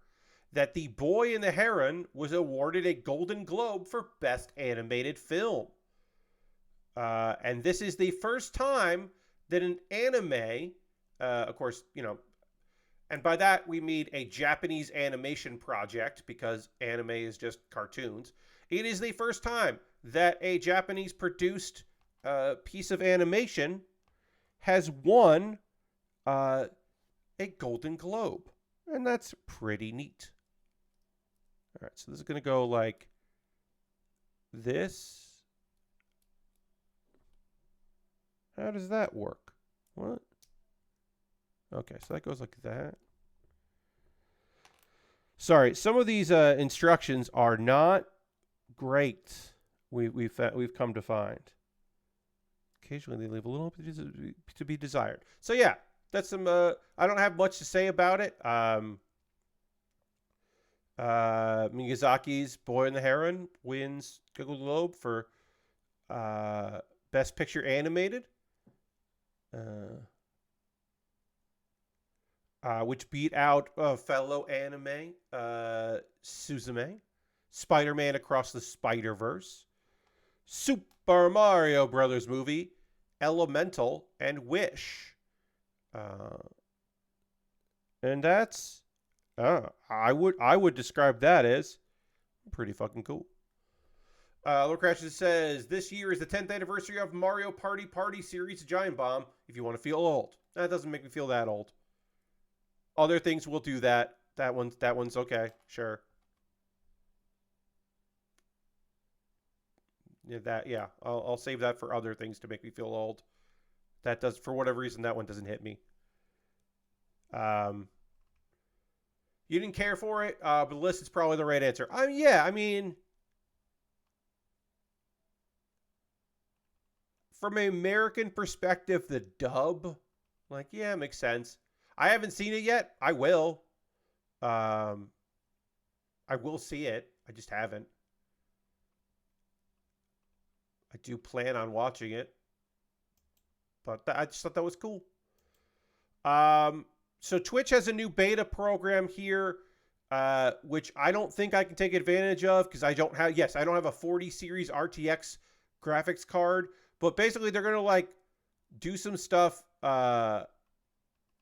that The Boy and the Heron was awarded a Golden Globe for Best Animated Film. And this is the first time that an anime, of course, and by that we mean a Japanese animation project, because anime is just cartoons. It is the first time that a Japanese produced piece of animation has won a Golden Globe. And that's pretty neat. All right, so this is going to go like this. How does that work? What? Okay, so that goes like that. Sorry, some of these instructions are not great. We've come to find. Occasionally, they leave a little bit to be desired. So yeah, that's some. I don't have much to say about it. Miyazaki's Boy and the Heron wins Golden Globe for Best Picture Animated. Which beat out fellow anime Suzume, Spider-Man Across the Spider-Verse, Super Mario Brothers movie, Elemental, and Wish. And that's I would describe that as pretty fucking cool. Lord Crashes says, this year is the 10th anniversary of Mario Party series Giant Bomb, if you want to feel old. That doesn't make me feel that old. Other things will do that. That one's okay. Sure. Yeah, I'll save that for other things to make me feel old. That does, for whatever reason, that one doesn't hit me. You didn't care for it, but the list is probably the right answer. From an American perspective, the dub, makes sense. I haven't seen it yet. I will. I will see it. I just haven't. I do plan on watching it. But I just thought that was cool. So Twitch has a new beta program here, which I don't think I can take advantage of because I don't have a 40 series RTX graphics card. But basically, they're going to do some stuff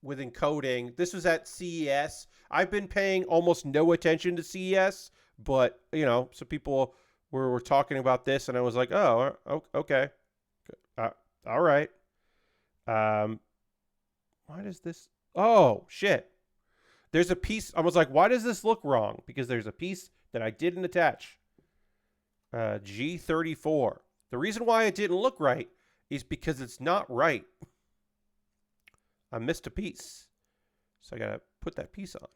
with encoding. This was at CES. I've been paying almost no attention to CES, but, some people were talking about this, and I was like, oh, okay. All right. Why does this... Oh, shit. There's a piece... I was like, why does this look wrong? Because there's a piece that I didn't attach. G34. The reason why it didn't look right is because it's not right. I missed a piece. So I got to put that piece on.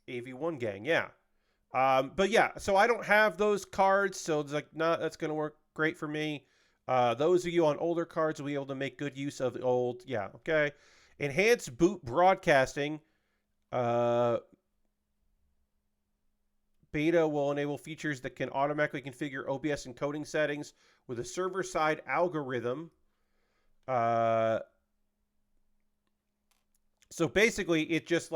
AV1 gang, yeah. But yeah, so I don't have those cards, so it's that's going to work great for me. Those of you on older cards will be able to make good use of the old, yeah, okay. Enhanced boot broadcasting. Beta will enable features that can automatically configure OBS encoding settings with a server-side algorithm. So basically, it just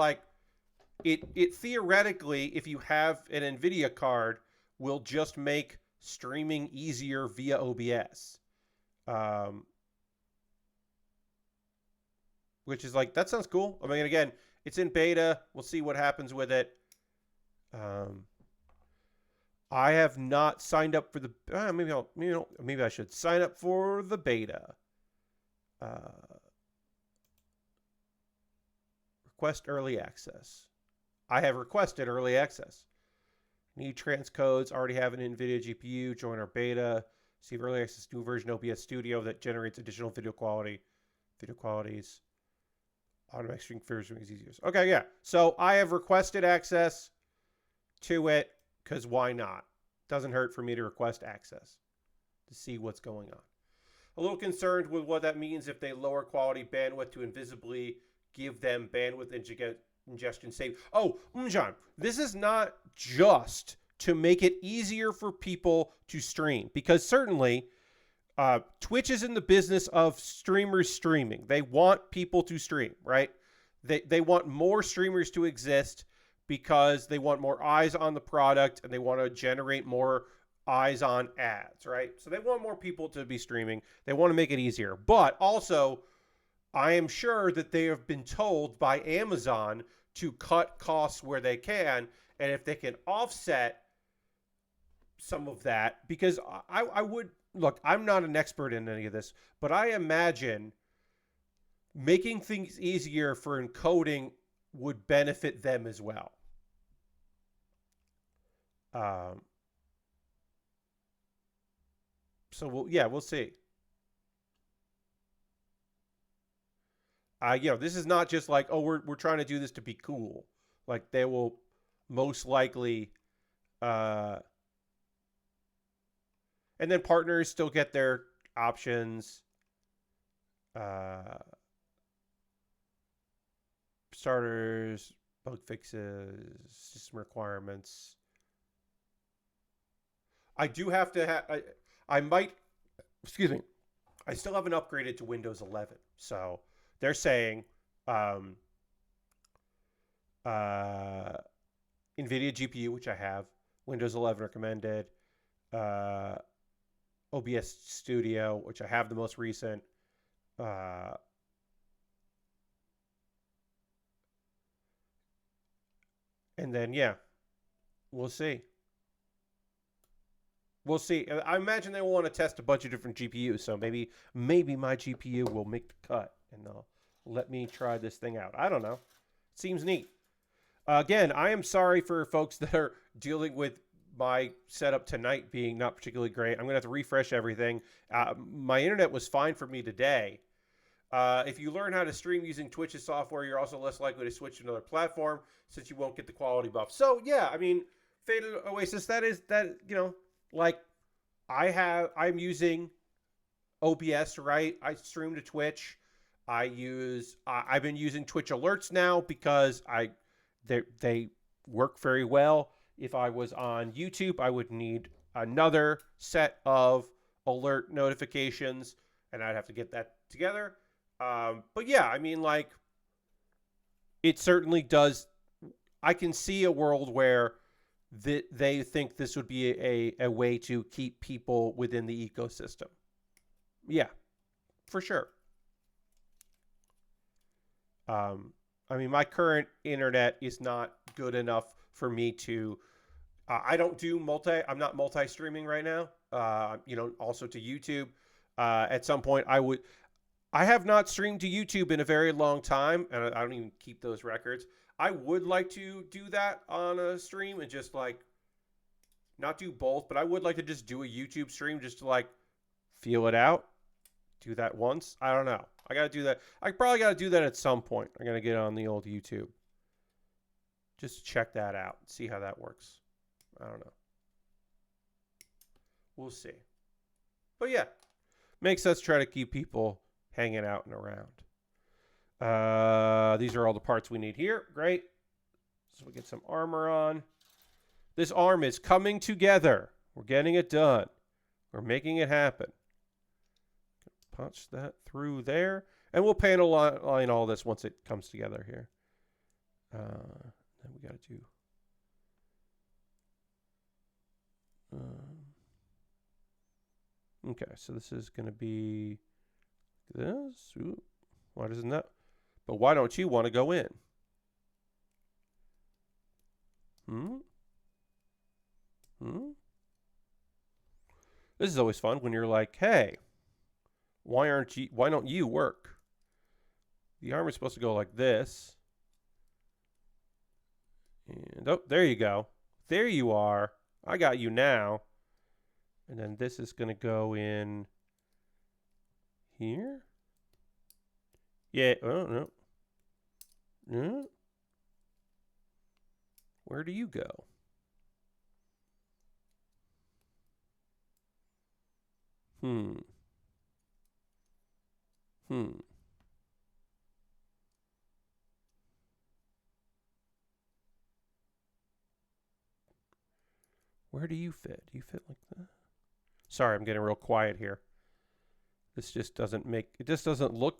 it theoretically, if you have an NVIDIA card, will just make streaming easier via OBS. Which is that sounds cool. I mean, again, it's in beta. We'll see what happens with it. I have not signed up for the... maybe I should sign up for the beta. Request early access. I have requested early access. Need transcodes. Already have an NVIDIA GPU. Join our beta. Receive early access to new version OBS Studio that generates additional video qualities. Automatic stream configuration is easier. Okay, yeah. So I have requested access to it because why not? Doesn't hurt for me to request access to see what's going on. A little concerned with what that means if they lower quality bandwidth to invisibly give them bandwidth ingestion save. Oh, Umjan, this is not just to make it easier for people to stream, because certainly Twitch is in the business of streamers streaming. They want people to stream, right? They want more streamers to exist because they want more eyes on the product and they want to generate more eyes on ads, right? So they want more people to be streaming. They want to make it easier. But also, I am sure that they have been told by Amazon to cut costs where they can. And if they can offset some of that, because I would, look, I'm not an expert in any of this, but I imagine making things easier for encoding would benefit them as well. So we'll see. This is not just like, oh, we're trying to do this to be cool. Like, they will most likely, and then partners still get their options. Starters, bug fixes, system requirements. I do have to have, I might, excuse me, I still haven't upgraded to Windows 11. So they're saying NVIDIA GPU, which I have, Windows 11 recommended, OBS Studio, which I have the most recent, and then, yeah, we'll see. We'll see. I imagine they will want to test a bunch of different GPUs, so maybe my GPU will make the cut, and they'll let me try this thing out. I don't know. It seems neat. Again, I am sorry for folks that are dealing with my setup tonight being not particularly great. I'm going to have to refresh everything. My internet was fine for me today. If you learn how to stream using Twitch's software, you're also less likely to switch to another platform since you won't get the quality buff. So, yeah, I mean, Faded Oasis, like, I'm using OBS, right? I stream to Twitch. I've been using Twitch alerts now because they work very well. If I was on YouTube, I would need another set of alert notifications, and I'd have to get that together. But yeah, I mean, like, it certainly does. I can see a world where they think this would be a way to keep people within the ecosystem. Yeah, for sure. I mean, my current internet is not good enough for me to. I don't do I'm not multi-streaming right now. Also to YouTube. At some point, I have not streamed to YouTube in a very long time, and I don't even keep those records. I would like to do that on a stream and just, like, not do both, but I would like to just do a YouTube stream just to, like, feel it out. Do that once. I don't know. I got to do that. I probably got to do that at some point. I'm going to get on the old YouTube. Just check that out. See how that works. I don't know. We'll see. But yeah, makes us try to keep people hanging out and around. These are all the parts we need here. Great. So we get some armor on. This arm is coming together. We're getting it done. We're making it happen. Punch that through there. And we'll panel line all this once it comes together here. Then we got to do... okay, so this is going to be this. Ooh, why doesn't that? But why don't you want to go in? This is always fun when you're like, hey, why don't you work? The arm is supposed to go like this. And oh, there you go. There you are. I got you now. And then this is going to go in here. Yeah, oh no. Where do you go? Hmm. Where do you fit? Do you fit like that? Sorry, I'm getting real quiet here. This just doesn't make... It just doesn't look...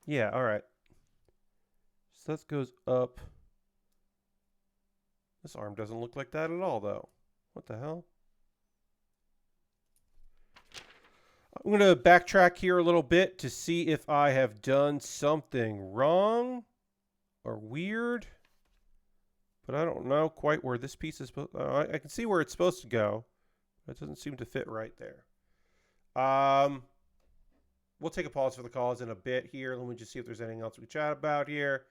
Yeah, all right. So that goes up. This arm doesn't look like that at all, though. What the hell? I'm going to backtrack here a little bit to see if I have done something wrong or weird. But I don't know quite where this piece is supposed... I can see where it's supposed to go. But it doesn't seem to fit right there. We'll take a pause for the calls in a bit here. Let me just see if there's anything else we can chat about here.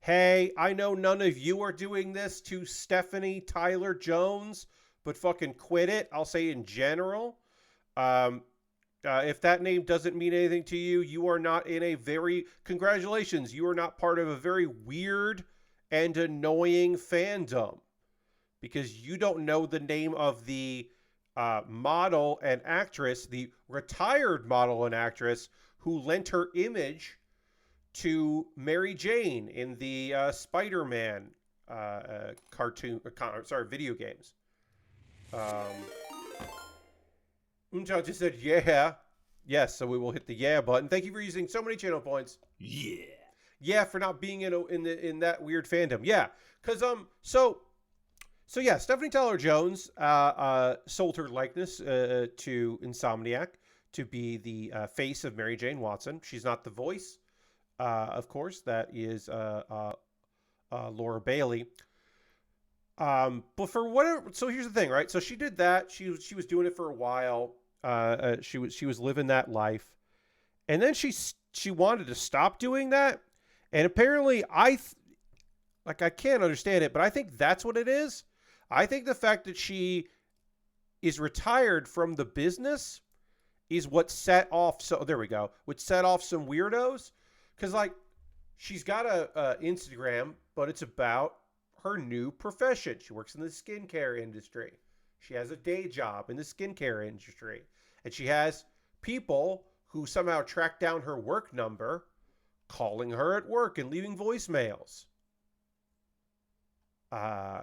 Hey, I know none of you are doing this to Stephanie Tyler Jones, but fucking quit it. I'll say in general. If that name doesn't mean anything to you, you are not in a very... Congratulations, you are not part of a very weird and annoying fandom. Because you don't know the name of the model and actress, the retired model and actress who lent her image to Mary Jane in the Spider-Man video games. Unchal just said, yeah. Yes, so we will hit the yeah button. Thank you for using so many channel points. Yeah. Yeah, for not being in that weird fandom. Yeah, because So yeah, Stephanie Tyler Jones sold her likeness to Insomniac to be the face of Mary Jane Watson. She's not the voice, of course. That is Laura Bailey. But for whatever, so here's the thing, right? So she did that. She was doing it for a while. She was living that life, and then she wanted to stop doing that. And apparently, I can't understand it, but I think that's what it is. I think the fact that she is retired from the business is what set off. So there we go. Which set off some weirdos, because she's got a Instagram, but it's about her new profession. She works in the skincare industry. She has a day job in the skincare industry, and she has people who somehow track down her work number, calling her at work and leaving voicemails.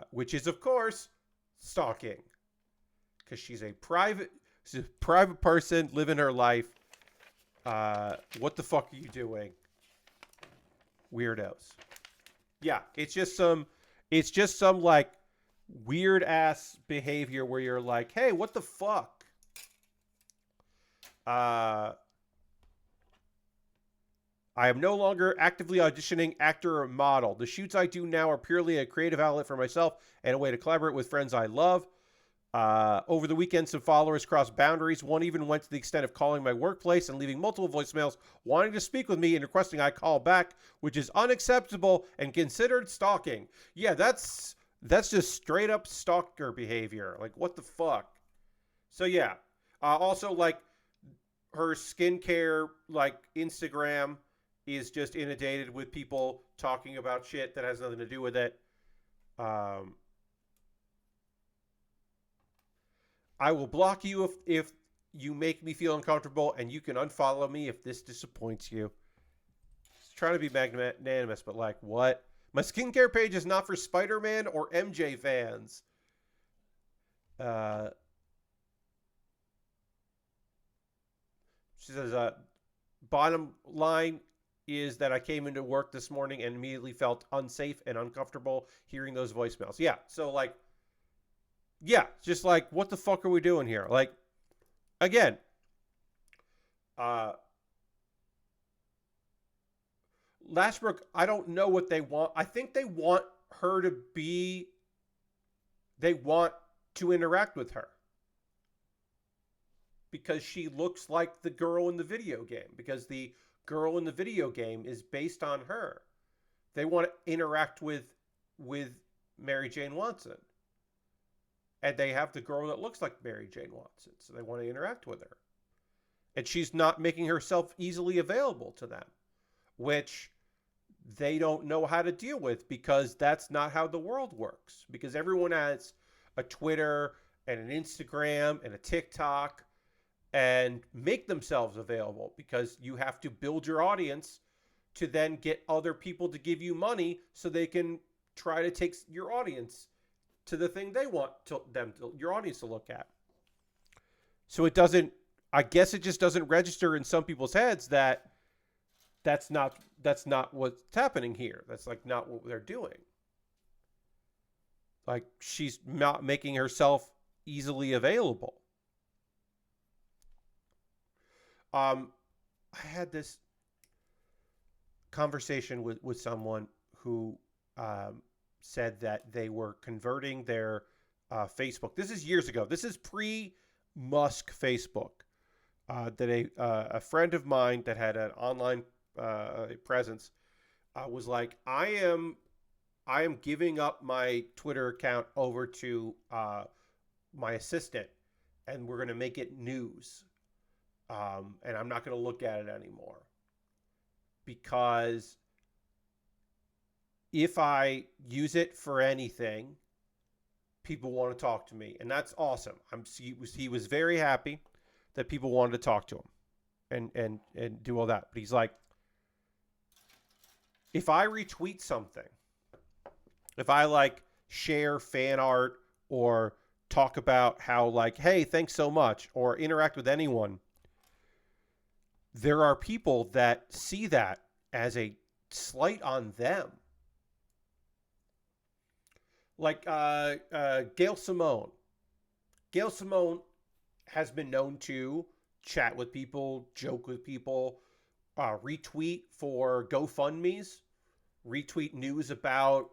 Which is, of course, stalking. Because she's a private person living her life. What the fuck are you doing? Weirdos. Yeah, it's just some weird ass behavior where you're like, hey, what the fuck? I am no longer actively auditioning actor or model. The shoots I do now are purely a creative outlet for myself and a way to collaborate with friends I love. Over the weekend, some followers crossed boundaries. One even went to the extent of calling my workplace and leaving multiple voicemails wanting to speak with me and requesting I call back, which is unacceptable and considered stalking. Yeah, that's just straight up stalker behavior. Like, what the fuck? So yeah. Also, her skincare, Instagram is just inundated with people talking about shit that has nothing to do with it. I will block you if you make me feel uncomfortable, and you can unfollow me if this disappoints you. Just trying to be magnanimous, but what? My skincare page is not for Spider-Man or MJ fans. She says, bottom line is that I came into work this morning and immediately felt unsafe and uncomfortable hearing those voicemails. Yeah, so just what the fuck are we doing here? Again, Lashbrook, I don't know what they want. I think they want her to be, they want to interact with her. Because she looks like the girl in the video game. Because the girl in the video game is based on her. They want to interact with Mary Jane Watson. And they have the girl that looks like Mary Jane Watson. So they want to interact with her. And she's not making herself easily available to them, which they don't know how to deal with because that's not how the world works. Because everyone has a Twitter and an Instagram and a TikTok and make themselves available because you have to build your audience to then get other people to give you money so they can try to take your audience to the thing they want your audience to look at. So it doesn't, I guess it just doesn't register in some people's heads that that's not what's happening here. That's like not what they're doing. Like she's not making herself easily available. I had this conversation with someone who said that they were converting their Facebook. This is years ago. This is pre-Musk Facebook. That a friend of mine that had an online presence was like, I am giving up my Twitter account over to my assistant, and we're going to make it news. And I'm not going to look at it anymore. Because if I use it for anything, people want to talk to me. And that's awesome. He was very happy that people wanted to talk to him and do all that. But he's like, if I retweet something, if I like share fan art or talk about how like, hey, thanks so much, or interact with anyone, there are people that see that as a slight on them. Like Gail Simone. Gail Simone has been known to chat with people, joke with people, retweet for GoFundMes, retweet news about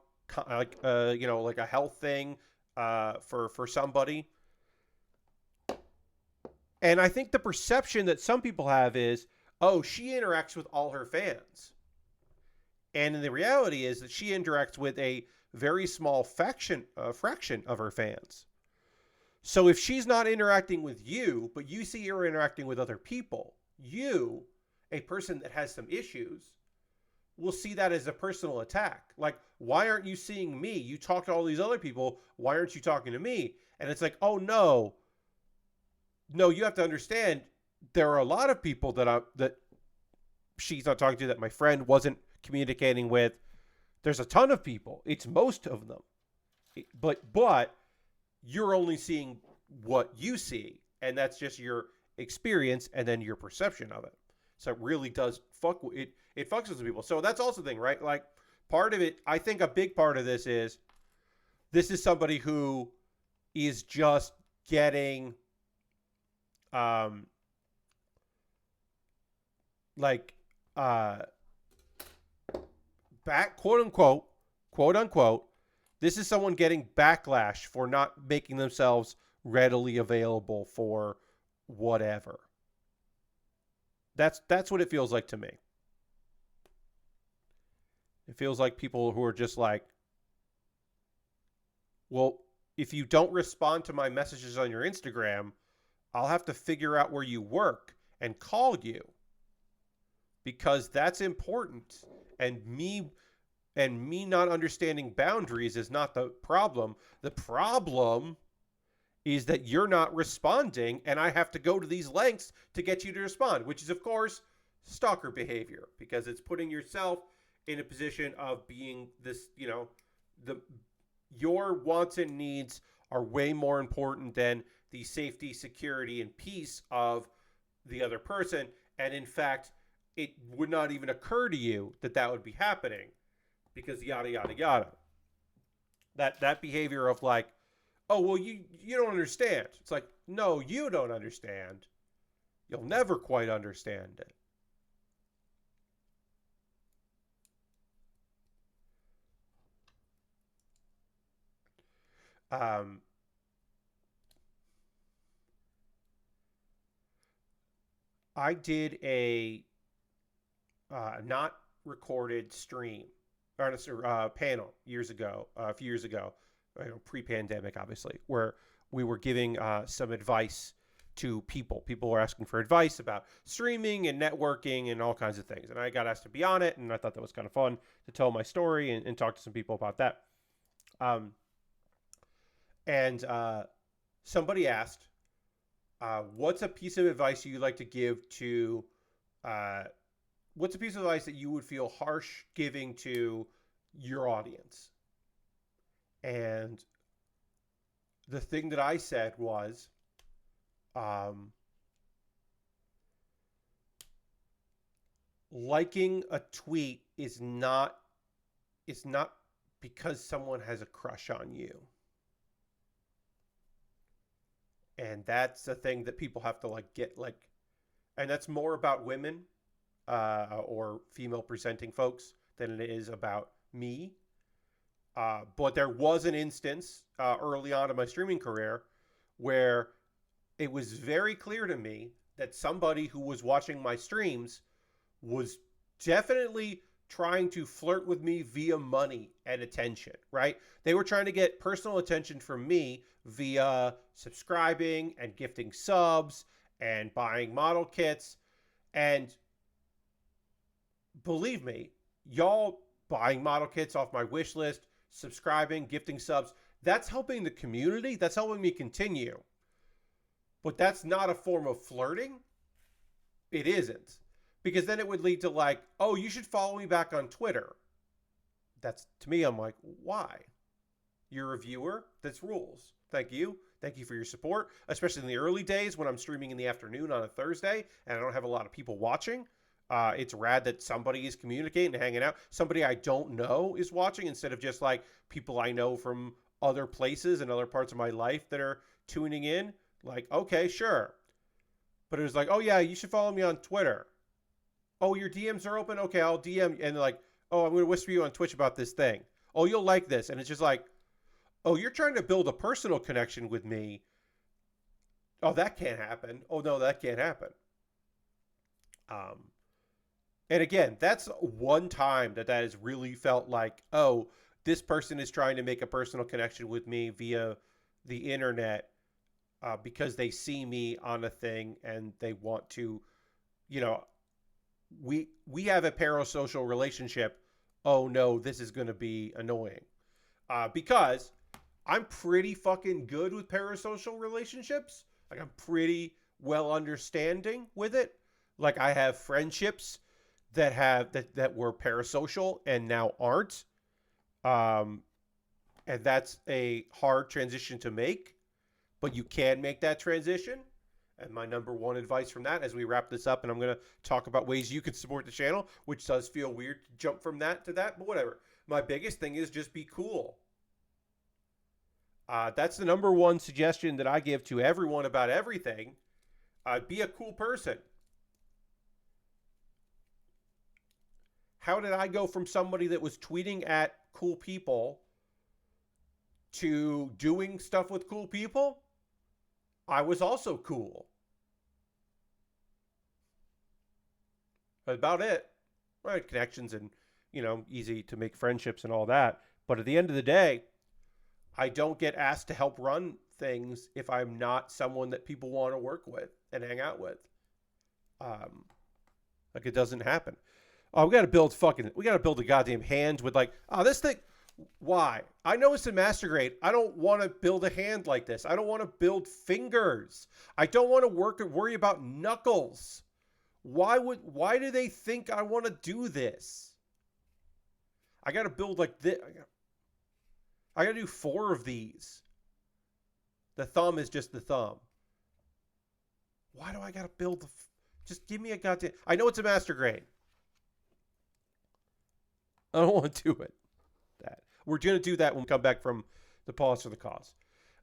like a health thing for somebody. And I think the perception that some people have is, oh, she interacts with all her fans. And the reality is that she interacts with a very small fraction of her fans. So if she's not interacting with you, but you see her interacting with other people, you, a person that has some issues, will see that as a personal attack. Like, why aren't you seeing me? You talk to all these other people. Why aren't you talking to me? And it's like, oh, no, you have to understand there are a lot of people that she's not talking to, that my friend wasn't communicating with. There's a ton of people. It's most of them. But you're only seeing what you see, and that's just your experience and then your perception of it. So it really does fuck with it. It fucks with people. So that's also the thing, right? Like, part of it, I think a big part of this is somebody who is just getting back, quote unquote, this is someone getting backlash for not making themselves readily available for whatever. That's what it feels like to me. It feels like people who are just like, well, if you don't respond to my messages on your Instagram, I'll have to figure out where you work and call you, because that's important. And me not understanding boundaries is not the problem. The problem is that you're not responding, and I have to go to these lengths to get you to respond, which is, of course, stalker behavior, because it's putting yourself in a position of being this, your wants and needs are way more important than the safety, security, and peace of the other person. And in fact, it would not even occur to you that would be happening, because yada, yada, yada. That behavior of like, oh, well, you don't understand. It's like, no, you don't understand. You'll never quite understand it. I did a not recorded stream or panel years ago, a few years ago, pre-pandemic, obviously, where we were giving some advice to people. People were asking for advice about streaming and networking and all kinds of things. And I got asked to be on it, and I thought that was kind of fun to tell my story and talk to some people about that. And somebody asked, what's a piece of advice you'd like to give to, what's a piece of advice that you would feel harsh giving to your audience? And the thing that I said was, liking a tweet is not because someone has a crush on you. And that's a thing that people have to get, and that's more about women or female presenting folks than it is about me. But there was an instance early on in my streaming career where it was very clear to me that somebody who was watching my streams was definitely trying to flirt with me via money and attention, right? They were trying to get personal attention from me via subscribing and gifting subs and buying model kits. And believe me, y'all buying model kits off my wish list, subscribing, gifting subs, that's helping the community. That's helping me continue. But that's not a form of flirting. It isn't. Because then it would lead to oh, you should follow me back on Twitter. That's, to me, I'm like, why? You're a viewer? That's rules. Thank you. Thank you for your support, especially in the early days when I'm streaming in the afternoon on a Thursday and I don't have a lot of people watching. It's rad that somebody is communicating and hanging out. Somebody I don't know is watching instead of just people I know from other places and other parts of my life that are tuning in. Okay, sure. But it was oh yeah, you should follow me on Twitter. Oh, your DMs are open? Okay, I'll DM. And oh, I'm going to whisper you on Twitch about this thing. Oh, you'll like this. And it's just oh, you're trying to build a personal connection with me. Oh, that can't happen. Oh, no, that can't happen. And again, that's one time that has really felt oh, this person is trying to make a personal connection with me via the internet because they see me on a thing and they want to, we have a parasocial relationship. Oh no, this is going to be annoying. Because I'm pretty fucking good with parasocial relationships. I'm pretty well understanding with it. I have friendships that were parasocial and now aren't. And that's a hard transition to make, but you can make that transition. And my number one advice from that, as we wrap this up, and I'm going to talk about ways you can support the channel, which does feel weird to jump from that to that, but whatever. My biggest thing is just be cool. That's the number one suggestion that I give to everyone about everything. Be a cool person. How did I go from somebody that was tweeting at cool people to doing stuff with cool people? I was also cool. That's about it. Right, connections and, easy to make friendships and all that. But at the end of the day, I don't get asked to help run things if I'm not someone that people want to work with and hang out with. It doesn't happen. Oh, we got to build a goddamn hand with this thing. Why? I know it's a master grade. I don't want to build a hand like this. I don't want to build fingers. I don't want to worry about knuckles. Why do they think I want to do this? I got to build this. I got to do 4 of these. The thumb is just the thumb. Why do I got to build just give me a goddamn... I know it's a master grade. I don't want to do it. We're going to do that when we come back from the pause for the cause.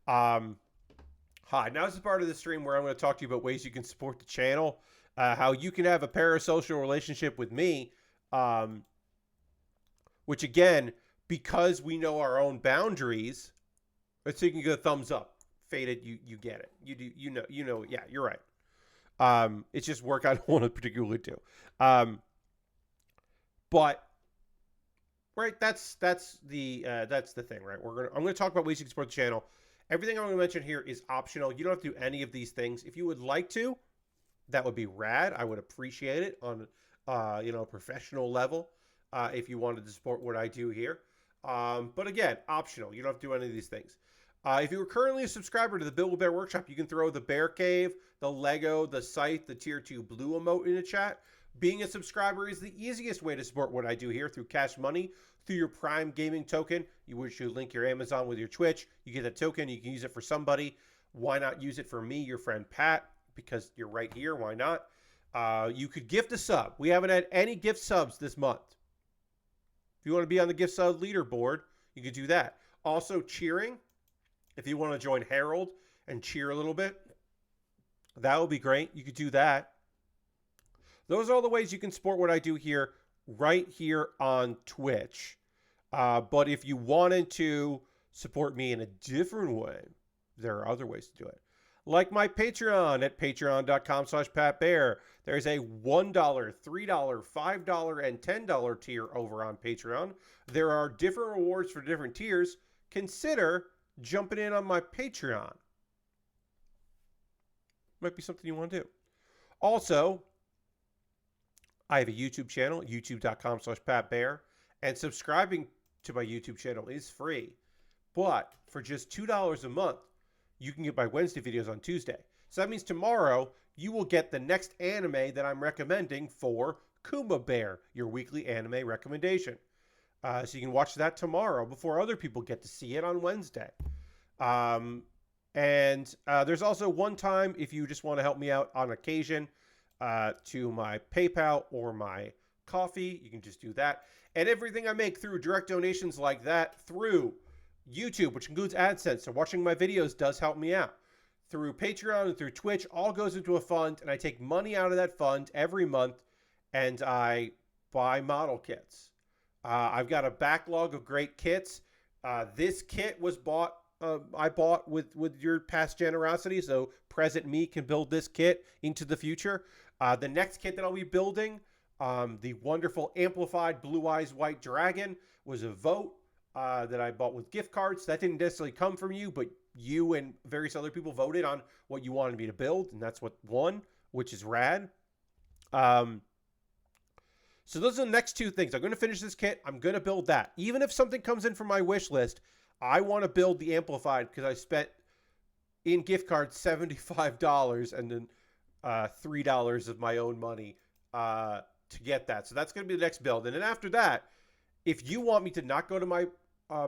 Hi, now this is part of the stream where I'm going to talk to you about ways you can support the channel, how you can have a parasocial relationship with me, which again, because we know our own boundaries, so you can go thumbs up. Faded, you get it. You do, you know, yeah, you're right. It's just work I don't want to particularly do. But right, that's the thing, right? I'm gonna talk about ways you can support the channel, Everything I'm going to mention here is optional. You don't have to do any of these things. If you would like to, that would be rad. I would appreciate it on, a professional level if you wanted to support what I do here. But again, optional. You don't have to do any of these things. If you are currently a subscriber to the Build With Baer Workshop, you can throw the Bear Cave, the Lego, the Scythe, the Tier 2 Blue emote in the chat. Being a subscriber is the easiest way to support what I do here through Cash Money, through your Prime Gaming token. Which you link your Amazon with your Twitch. You get that token. You can use it for somebody. Why not use it for me, your friend Pat? Because you're right here. Why not? You could gift a sub. We haven't had any gift subs this month. If you want to be on the gift sub leaderboard, you could do that. Also, cheering. If you want to join Harold and cheer a little bit, that would be great. You could do that. Those are all the ways you can support what I do here, right here on Twitch. But if you wanted to support me in a different way, there are other ways to do it. Like my Patreon at patreon.com/PatBear. There's a $1, $3, $5, and $10 tier over on Patreon. There are different rewards for different tiers. Consider jumping in on my Patreon. Might be something you want to do. Also, I have a YouTube channel, youtube.com/PatBear, and subscribing to my YouTube channel is free. But for just $2 a month, you can get my Wednesday videos on Tuesday. So that means tomorrow, you will get the next anime that I'm recommending for Kuma Bear, your weekly anime recommendation. So you can watch that tomorrow before other people get to see it on Wednesday. There's also one time, if you just want to help me out on occasion, to my PayPal or my coffee, you can just do that. And everything I make through direct donations like that, through YouTube, which includes AdSense, so watching my videos does help me out. Through Patreon and through Twitch, all goes into a fund, and I take money out of that fund every month, and I buy model kits. I've got a backlog of great kits. This kit was bought. I bought with your past generosity, so present me can build this kit into the future. The next kit that I'll be building, the wonderful amplified Blue Eyes White Dragon, was a vote that I bought with gift cards. That didn't necessarily come from you, but you and various other people voted on what you wanted me to build, and that's what won, which is rad. So those are the next two things. I'm going to finish this kit. I'm going to build that. Even if something comes in from my wish list, I want to build the amplified because I spent in gift cards $75 and then $3 of my own money to get that. So that's going to be the next build. And then after that, if you want me to not go to my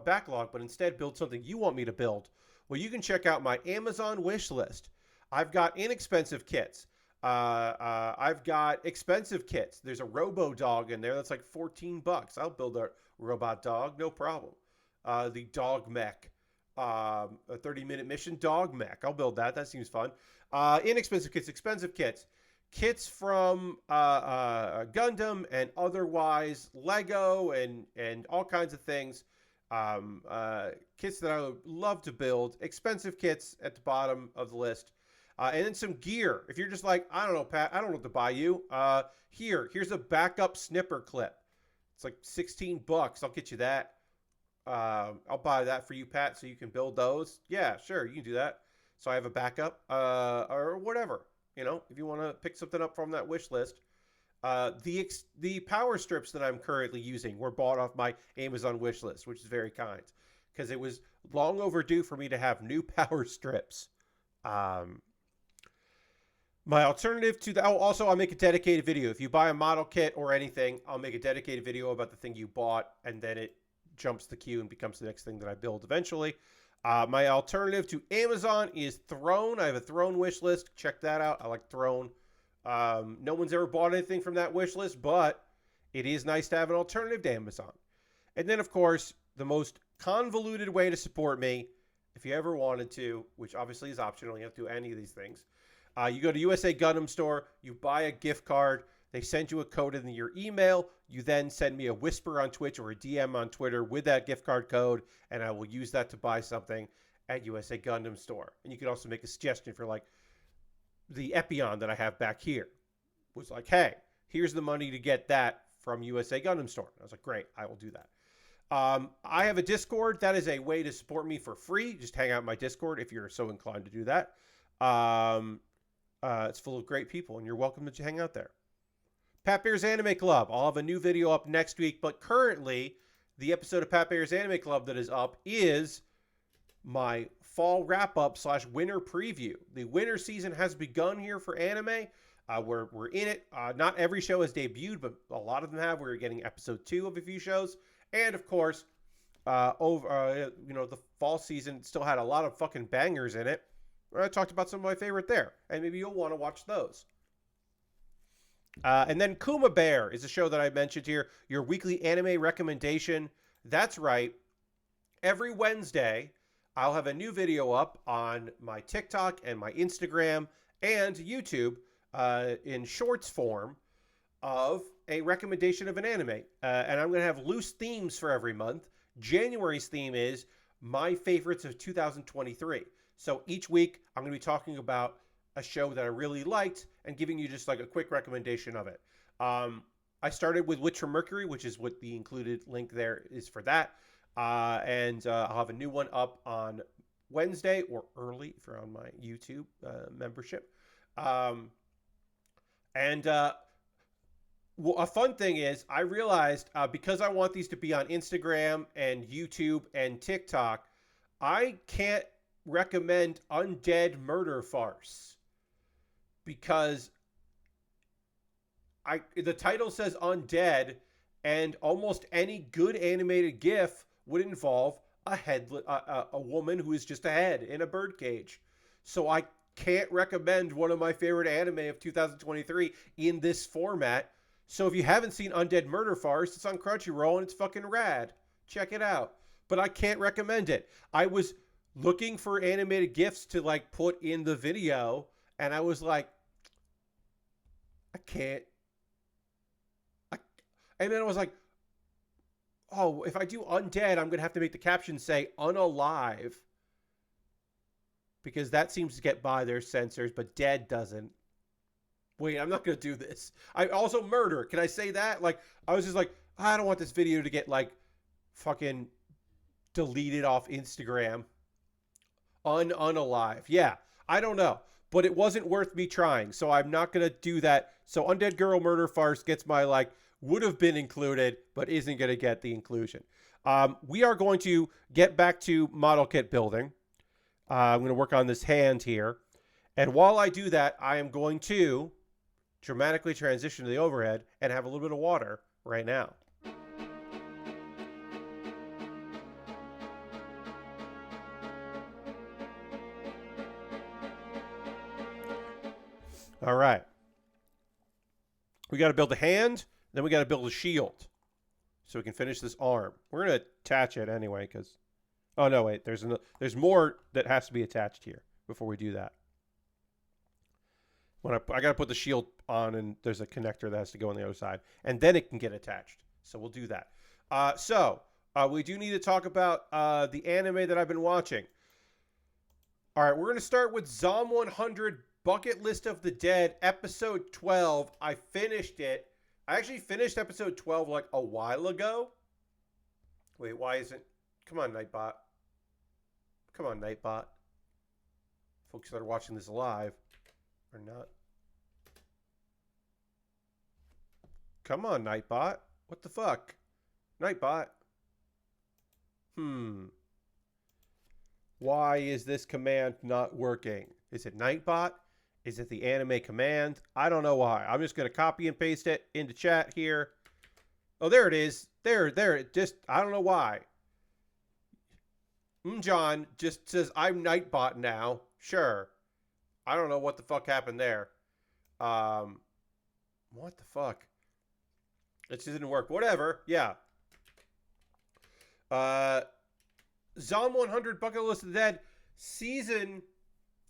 backlog, but instead build something you want me to build, well, you can check out my Amazon wish list. I've got inexpensive kits. I've got expensive kits. There's a Robo Dog in there that's like $14. I'll build a robot dog, no problem. The dog mech, a 30-minute mission dog mech. I'll build that. That seems fun. Inexpensive kits, expensive kits. Kits from Gundam and otherwise Lego and all kinds of things. Kits that I would love to build. Expensive kits at the bottom of the list. And then some gear. If you're just like, I don't know, Pat, I don't know what to buy you. Here's a backup snipper clip. It's like $16. I'll get you that. I'll buy that for you, Pat, so you can build those. Yeah, sure, you can do that. So I have a backup, or whatever. You know, if you want to pick something up from that wish list. The power strips that I'm currently using were bought off my Amazon wish list, which is very kind, because it was long overdue for me to have new power strips. My alternative to that, also I'll make a dedicated video. If you buy a model kit or anything, I'll make a dedicated video about the thing you bought, and then it jumps the queue and becomes the next thing that I build eventually. My alternative to Amazon is Throne. I have a Throne wish list. Check that out. I like Throne. No one's ever bought anything from that wish list, but it is nice to have an alternative to Amazon. And then, of course, the most convoluted way to support me, if you ever wanted to, which obviously is optional, you have to do any of these things. You go to USA Gundam Store, you buy a gift card, they send you a code in your email, you then send me a whisper on Twitch or a DM on Twitter with that gift card code, and I will use that to buy something at USA Gundam Store. And you can also make a suggestion for, like, the Epion that I have back here. Was like, hey, here's the money to get that from USA Gundam Store. And I was like, great, I will do that. I have a Discord. That is a way to support me for free. Just hang out in my Discord if you're so inclined to do that. It's full of great people, and you're welcome to hang out there. Pat Bear's Anime Club. I'll have a new video up next week, but currently, the episode of Pat Bear's Anime Club that is up is my fall wrap-up / winter preview. The winter season has begun here for anime. We're in it. Not every show has debuted, but a lot of them have. We're getting episode 2 of a few shows. And, of course, the fall season still had a lot of fucking bangers in it. I talked about some of my favorite there, and maybe you'll want to watch those. And then Kuma Bear is a show that I mentioned here, your weekly anime recommendation. That's right. Every Wednesday, I'll have a new video up on my TikTok and my Instagram and YouTube in shorts form of a recommendation of an anime. And I'm going to have loose themes for every month. January's theme is my favorites of 2023. So each week, I'm going to be talking about a show that I really liked and giving you just like a quick recommendation of it. I started with Witch from Mercury, which is what the included link there is for that. And I'll have a new one up on Wednesday or early if you're on my YouTube membership. Well, a fun thing is I realized because I want these to be on Instagram and YouTube and TikTok, I can't recommend Undead Murder Farce because the title says undead, and almost any good animated GIF would involve a woman who is just a head in a birdcage. So I can't recommend one of my favorite anime of 2023 in this format. So if you haven't seen Undead Murder Farce, it's on Crunchyroll and it's fucking rad. Check it out. But I can't recommend it. I was looking for animated GIFs to like put in the video, and I was like, I can't. And then I was like, oh, if I do undead, I'm going to have to make the caption say unalive. Because that seems to get by their censors, but dead doesn't. Wait, I'm not going to do this. I also murder. Can I say that? Like, I was just like, I don't want this video to get like fucking deleted off Instagram. Unalive. Yeah, I don't know. But it wasn't worth me trying, so I'm not going to do that. So Undead Girl Murder Farce gets my like, would have been included, but isn't going to get the inclusion. We are going to get back to model kit building. I'm going to work on this hand here. And while I do that, I am going to dramatically transition to the overhead and have a little bit of water right now. All right. We got to build a hand. Then we got to build a shield so we can finish this arm. We're going to attach it anyway because... Oh, no, wait. There's more that has to be attached here before we do that. I got to put the shield on, and there's a connector that has to go on the other side. And then it can get attached. So we'll do that. We do need to talk about the anime that I've been watching. All right, we're going to start with Zom 100 Bucket List of the Dead, episode 12. I finished it. I actually finished episode 12 like a while ago. Wait, why isn't... Come on, Nightbot. Come on, Nightbot. Folks that are watching this live are not. Come on, Nightbot. What the fuck? Nightbot. Why is this command not working? Is it Nightbot? Is it the anime command? I don't know why. I'm just going to copy and paste it into chat here. Oh, there it is. There. It just, I don't know why. John just says, I'm Nightbot now. Sure. I don't know what the fuck happened there. What the fuck? It just didn't work. Whatever. Yeah. Zom 100 Bucket List of the Dead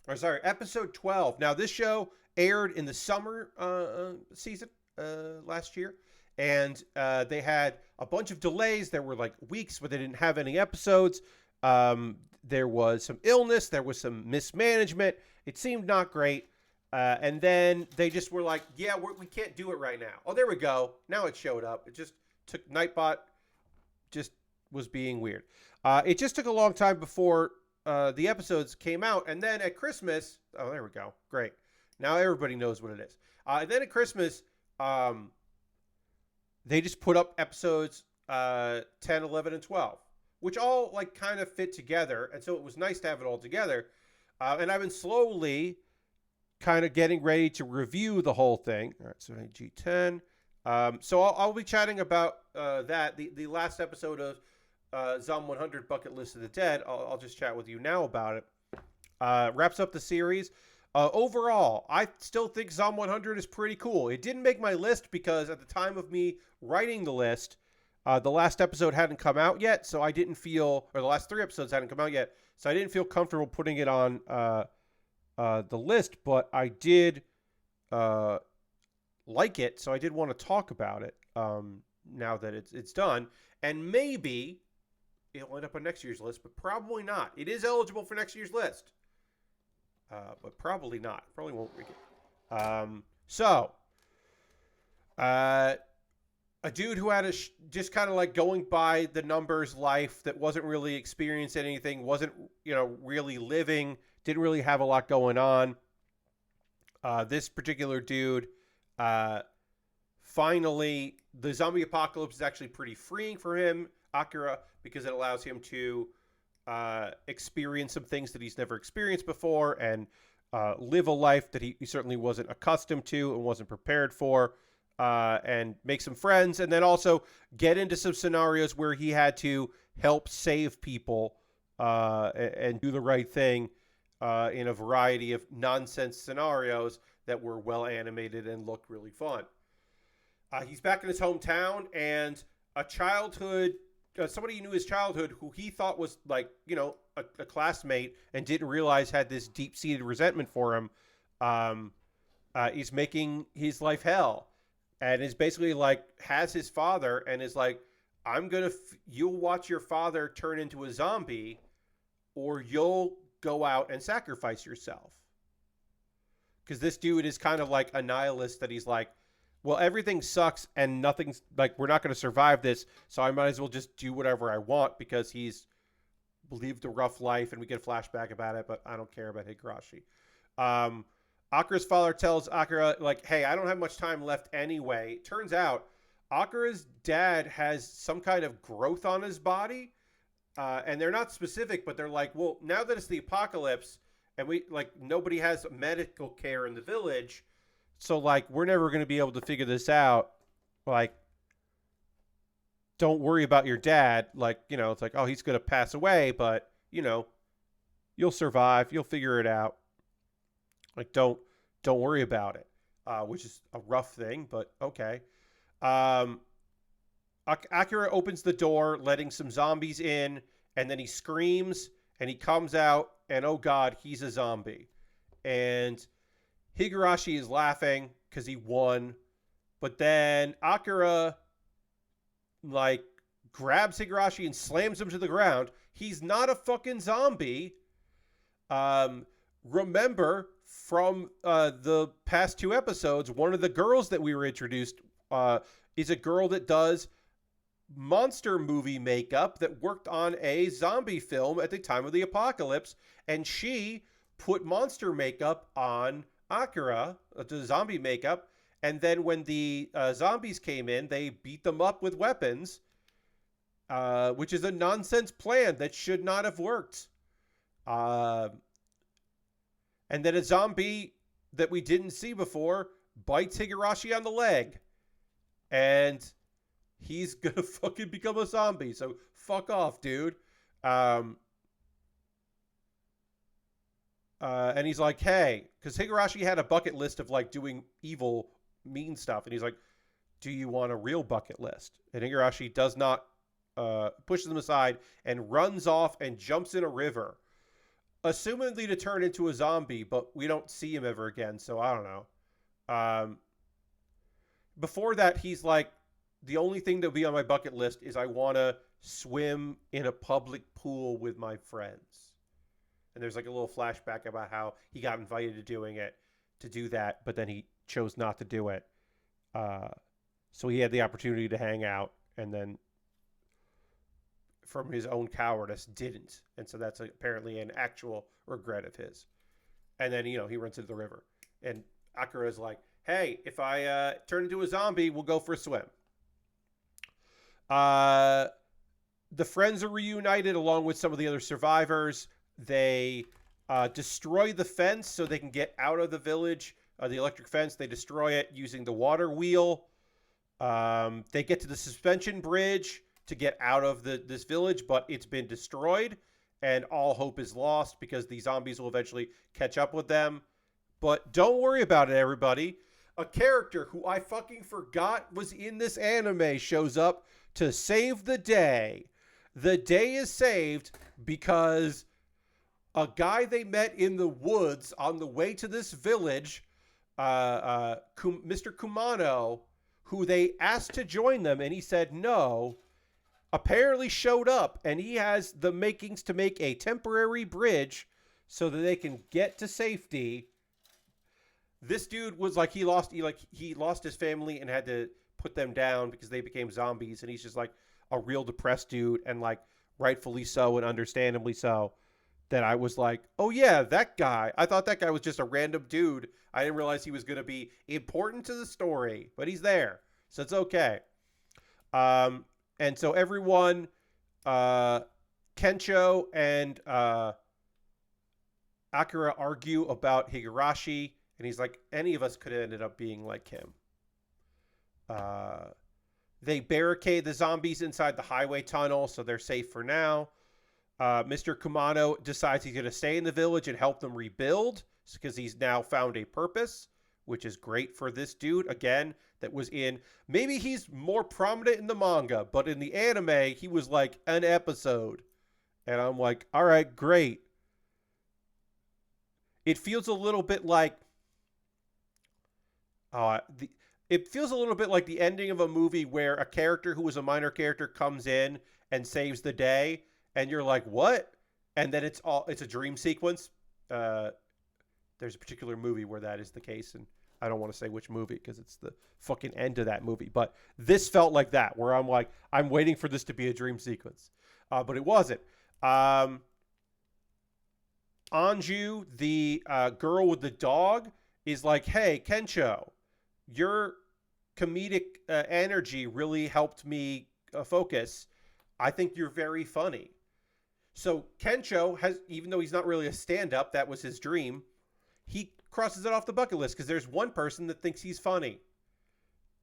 episode 12. Now, this show aired in the summer season last year, and they had a bunch of delays. There were like weeks where they didn't have any episodes. There was some illness. There was some mismanagement. It seemed not great. And then they just were like, yeah, we can't do it right now. Oh, there we go. Now it showed up. It just took Nightbot just was being weird. It just took a long time before the episodes came out, and then at Christmas, oh, there we go, great. Now everybody knows what it is. And then at Christmas, they just put up episodes 10, 11, and 12, which all like kind of fit together, and so it was nice to have it all together. And I've been slowly kind of getting ready to review the whole thing. All right, so G10. So I'll be chatting about that. The last episode of Zom 100 Bucket List of the Dead. I'll just chat with you now about it. Wraps up the series. Overall, I still think Zom 100 is pretty cool. It didn't make my list because at the time of me writing the list, the last episode hadn't come out yet, so I didn't feel, or the last 3 episodes hadn't come out yet, so I didn't feel comfortable putting it on the list, but I did like it, so I did want to talk about it now that it's done, and maybe it'll end up on next year's list, but probably not. It is eligible for next year's list, but probably not. Probably won't make it. A dude who had just kind of like going by the numbers life that wasn't really experiencing anything, wasn't, really living, didn't really have a lot going on. This particular dude, finally, the zombie apocalypse is actually pretty freeing for him, Akira, because it allows him to experience some things that he's never experienced before and live a life that he certainly wasn't accustomed to and wasn't prepared for. And make some friends, and then also get into some scenarios where he had to help save people and do the right thing in a variety of nonsense scenarios that were well animated and looked really fun. He's back in his hometown, and a childhood, somebody who knew his childhood, who he thought was like, a classmate and didn't realize had this deep-seated resentment for him, is making his life hell. And is basically like, has his father and is like, you'll watch your father turn into a zombie or you'll go out and sacrifice yourself. Because this dude is kind of like a nihilist that he's like, well, everything sucks and nothing's like, we're not going to survive this. So I might as well just do whatever I want because he's lived a rough life, and we get a flashback about it, but I don't care about Higurashi. Akira's father tells Akira, like, hey, I don't have much time left anyway. Turns out Akira's dad has some kind of growth on his body. And they're not specific, but they're like, well, now that it's the apocalypse and nobody has medical care in the village. So like, we're never going to be able to figure this out. Like, don't worry about your dad. Like, it's like, oh, he's going to pass away, but you'll survive. You'll figure it out. Like, don't worry about it, which is a rough thing, but okay. Akira opens the door, letting some zombies in, and then he screams, and he comes out, and oh god, he's a zombie. And Higurashi is laughing because he won, but then Akira, grabs Higurashi and slams him to the ground. He's not a fucking zombie. Remember from the past 2 episodes, one of the girls that we were introduced is a girl that does monster movie makeup that worked on a zombie film at the time of the apocalypse, and she put monster makeup on Akira, the zombie makeup, and then when the zombies came in, they beat them up with weapons, which is a nonsense plan that should not have worked. And then a zombie that we didn't see before bites Higurashi on the leg. And he's going to fucking become a zombie. So fuck off, dude. And he's like, hey, because Higurashi had a bucket list of doing evil, mean stuff. And he's like, do you want a real bucket list? And Higurashi does not, pushes them aside and runs off and jumps in a river. Assumedly to turn into a zombie, but we don't see him ever again, so I don't know. Before that, he's like, the only thing that will be on my bucket list is I want to swim in a public pool with my friends. And there's a little flashback about how he got invited to do that, but then he chose not to do it. So he had the opportunity to hang out, and then from his own cowardice, didn't. And so that's apparently an actual regret of his. And then, he runs into the river. And Akira's like, hey, if I turn into a zombie, we'll go for a swim. The friends are reunited along with some of the other survivors. They destroy the fence so they can get out of the village. The electric fence, they destroy it using the water wheel. They get to the suspension bridge to get out of this village, but it's been destroyed, and all hope is lost because the zombies will eventually catch up with them. But don't worry about it, everybody. A character who I fucking forgot was in this anime shows up to save the day. The day is saved because a guy they met in the woods on the way to this village, Mr. Kumano, who they asked to join them, and he said no, apparently showed up, and he has the makings to make a temporary bridge so that they can get to safety. This dude was like, he lost his family and had to put them down because they became zombies, and he's just like a real depressed dude, and like rightfully so and understandably so. That I was like, oh yeah, that guy. I thought that guy was just a random dude. I didn't realize he was going to be important to the story, but he's there, so it's okay. And so everyone, Kencho and Akira argue about Higurashi, and he's like, any of us could have ended up being like him. They barricade the zombies inside the highway tunnel, so they're safe for now. Mr. Kumano decides he's going to stay in the village and help them rebuild because he's now found a purpose, which is great for this dude. Again, that was in, maybe he's more prominent in the manga, but in the anime, he was like an episode. And I'm like, all right, great. It feels a little bit like, it feels a little bit like the ending of a movie where a character who was a minor character comes in and saves the day. And you're like, what? And then it's a dream sequence. There's a particular movie where that is the case, and I don't want to say which movie because it's the fucking end of that movie. But this felt like that, where I'm like, I'm waiting for this to be a dream sequence. But it wasn't. Anju, the girl with the dog, is like, hey, Kencho, your comedic energy really helped me focus. I think you're very funny. So Kencho has, even though he's not really a stand-up, that was his dream, he crosses it off the bucket list because there's one person that thinks he's funny.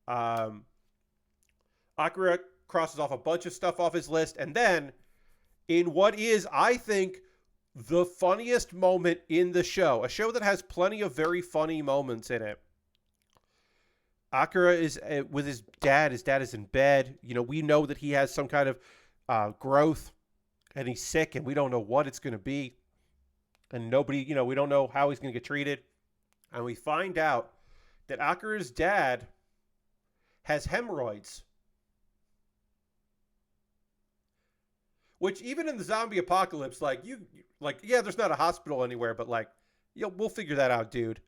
Akira crosses off a bunch of stuff off his list, and then in what is, I think, the funniest moment in the show, a show that has plenty of very funny moments in it. Akira is with his dad. His dad is in bed. We know that he has some kind of growth, and he's sick, and we don't know what it's going to be. And nobody, we don't know how he's going to get treated. And we find out that Akira's dad has hemorrhoids. Which even in the zombie apocalypse, there's not a hospital anywhere, but we'll figure that out, dude.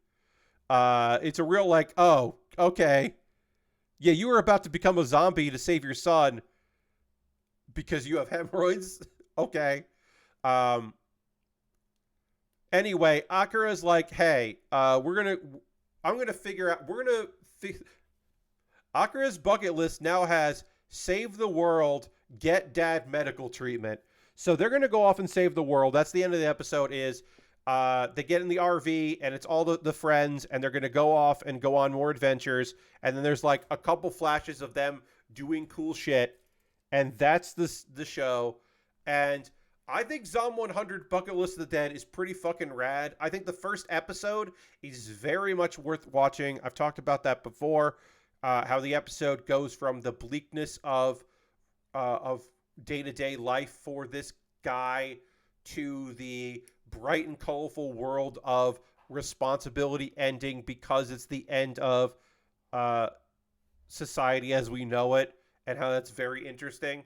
It's a real oh, okay. Yeah, you were about to become a zombie to save your son because you have hemorrhoids. Okay. Anyway, Akira's like, hey, Akira's bucket list now has save the world, get dad medical treatment. So they're going to go off and save the world. That's the end of the episode is they get in the RV and it's all the friends and they're going to go off and go on more adventures. And then there's like a couple flashes of them doing cool shit. And that's the show. And I think Zom 100 Bucket List of the Dead is pretty fucking rad. I think the first episode is very much worth watching. I've talked about that before. How the episode goes from the bleakness of day-to-day life for this guy to the bright and colorful world of responsibility ending because it's the end of society as we know it, and how that's very interesting,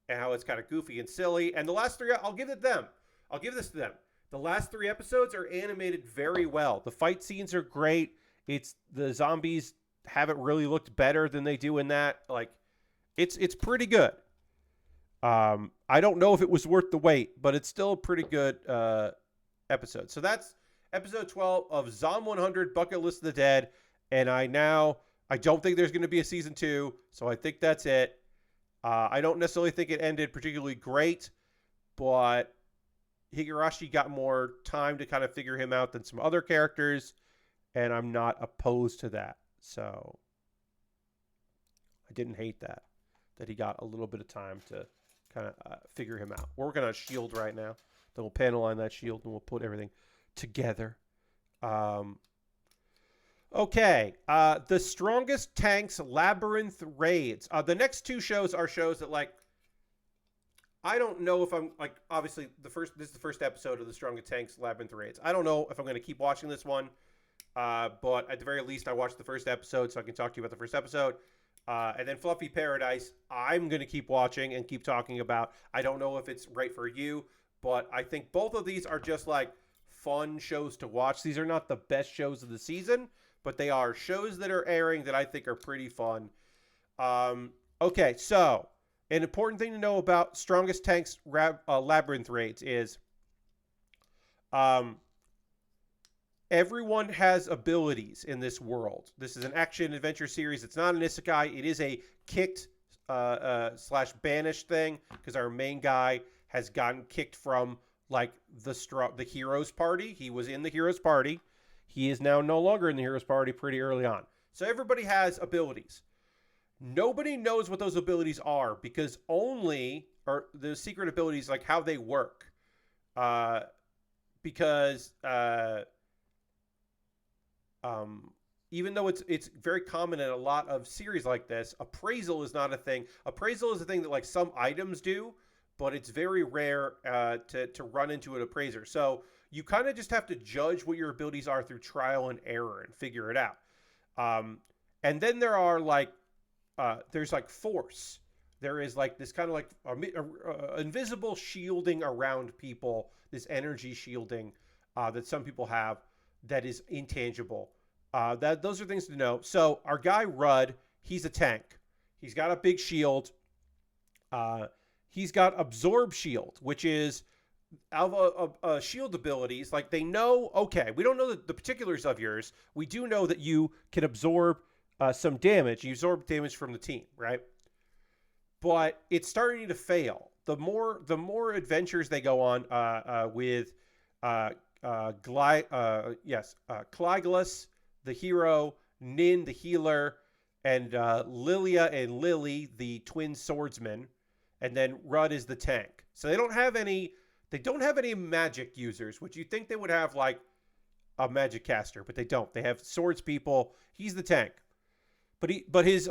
and how it's kind of goofy and silly. And the last three, I'll give it them. I'll give this to them. The last three episodes are animated very well. The fight scenes are great. The zombies haven't really looked better than they do in that. It's pretty good. I don't know if it was worth the wait, but it's still a pretty good episode. So that's episode 12 of Zom 100 Bucket List of the Dead. And I don't think there's going to be a season 2, so I think that's it. I don't necessarily think it ended particularly great, but Higurashi got more time to kind of figure him out than some other characters, and I'm not opposed to that. So I didn't hate that he got a little bit of time to kind of figure him out. We're working on a shield right now. Then we'll panel line that shield, and we'll put everything together. Okay, the Strongest Tanks Labyrinth Raids. The next 2 shows are shows that, like, I don't know if I'm, like, obviously this is the first episode of the Strongest Tanks Labyrinth Raids. I don't know if I'm going to keep watching this one, but at the very least I watched the first episode, so I can talk to you about the first episode. And then Fluffy Paradise, I'm going to keep watching and keep talking about. I don't know if it's right for you, but I think both of these are just, like, fun shows to watch. These are not the best shows of the season, but they are shows that are airing that I think are pretty fun. Okay, so an important thing to know about Strongest Tanks Labyrinth Raids is everyone has abilities in this world. This is an action-adventure series. It's not an isekai. It is a kicked / banished thing, because our main guy has gotten kicked from, like, the hero's party. He was in the hero's party. He is now no longer in the hero's party pretty early on. So everybody has abilities. Nobody knows what those abilities are, because only the secret abilities, like how they work. Because even though it's very common in a lot of series like this, appraisal is not a thing. Appraisal is a thing that, like, some items do, but it's very rare to run into an appraiser. So you kind of just have to judge what your abilities are through trial and error and figure it out. And then there are, like, there's, like, force. There is, like, this kind of, like, invisible shielding around people, this energy shielding that some people have that is intangible. Those are things to know. So our guy Rudd, he's a tank. He's got a big shield. He's got Absorb Shield, which is shield abilities. Like, they know, okay, we don't know the particulars of yours. We do know that you can absorb some damage. You absorb damage from the team, right? But it's starting to fail. The more adventures they go on with Clyglus, the hero, Nin, the healer, and Lilia and Lily, the twin swordsmen, and then Rudd is the tank. So they don't have any magic users, which you think they would have, like, a magic caster, but they don't. They have swords people. He's the tank. But his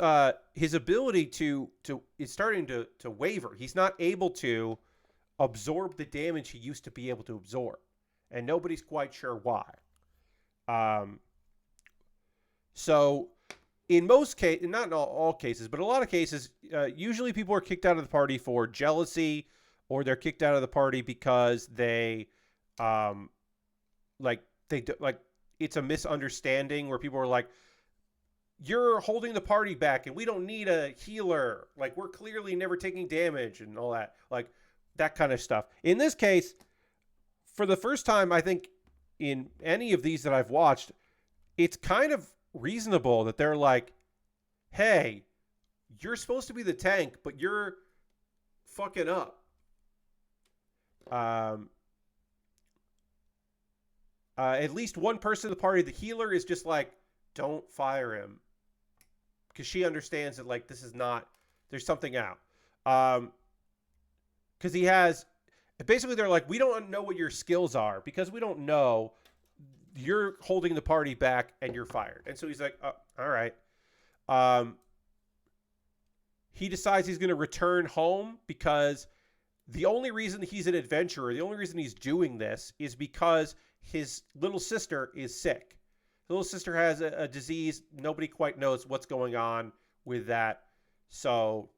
ability to is starting to waver. He's not able to absorb the damage he used to be able to absorb, and nobody's quite sure why. So in most cases, not in all cases, but a lot of cases, usually people are kicked out of the party for jealousy, or they're kicked out of the party because they, it's a misunderstanding where people are like, you're holding the party back and we don't need a healer. Like, we're clearly never taking damage and all that. Like, that kind of stuff. In this case, for the first time, I think, in any of these that I've watched, it's kind of reasonable that they're like, hey, you're supposed to be the tank, but you're fucking up. At least one person in the party, the healer, is just like, don't fire him. Because she understands that, like, this is not, there's something out. Because he has, basically they're like, we don't know what your skills are, because we don't know, you're holding the party back and you're fired. And so he's like, oh, all right. He decides he's going to return home, because the only reason he's an adventurer, the only reason he's doing this, is because his little sister is sick. The little sister has a disease. Nobody quite knows what's going on with that. So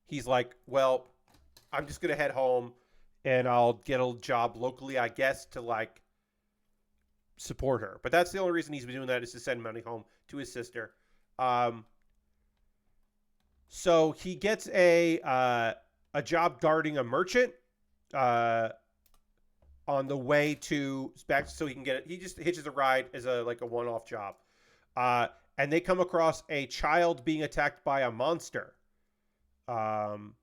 he's like, well, I'm just going to head home and I'll get a job locally, I guess, to, like, support her. But that's the only reason he's been doing that, is to send money home to his sister. So he gets a job guarding a merchant uh, on the way to back, so he can get it. He just hitches a ride as a one-off job, uh, and they come across a child being attacked by a monster. Um,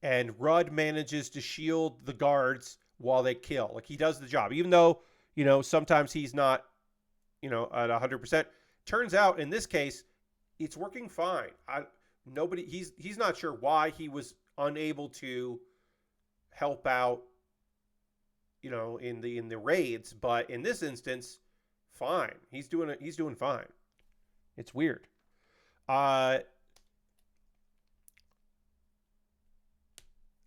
and Rudd manages to shield the guards while they kill. Like he does the job, even though sometimes he's not at 100%. Turns out in this case, it's working fine. He's not sure why he was unable to help out, in the raids, but in this instance, fine. He's doing fine. It's weird.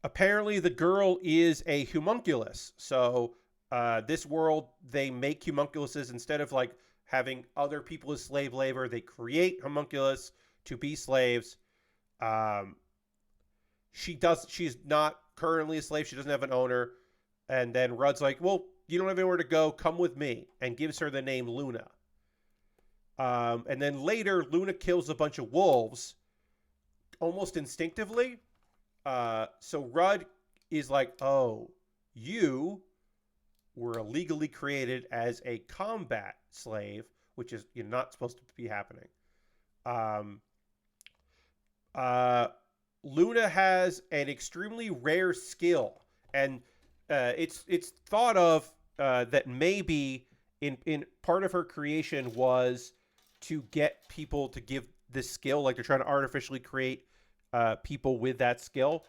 Apparently the girl is a homunculus. So this world, they make homunculuses instead of like having other people as slave labor. They create homunculus to be slaves. She's not currently a slave. She doesn't have an owner. And then Rudd's like, well, you don't have anywhere to go. Come with me. And gives her the name Luna. And then later, Luna kills a bunch of wolves almost instinctively. So Rudd is like, oh, you were illegally created as a combat slave, which is not supposed to be happening. Luna has an extremely rare skill, and it's thought of that maybe in part of her creation was to get people to give this skill, like they're trying to artificially create people with that skill.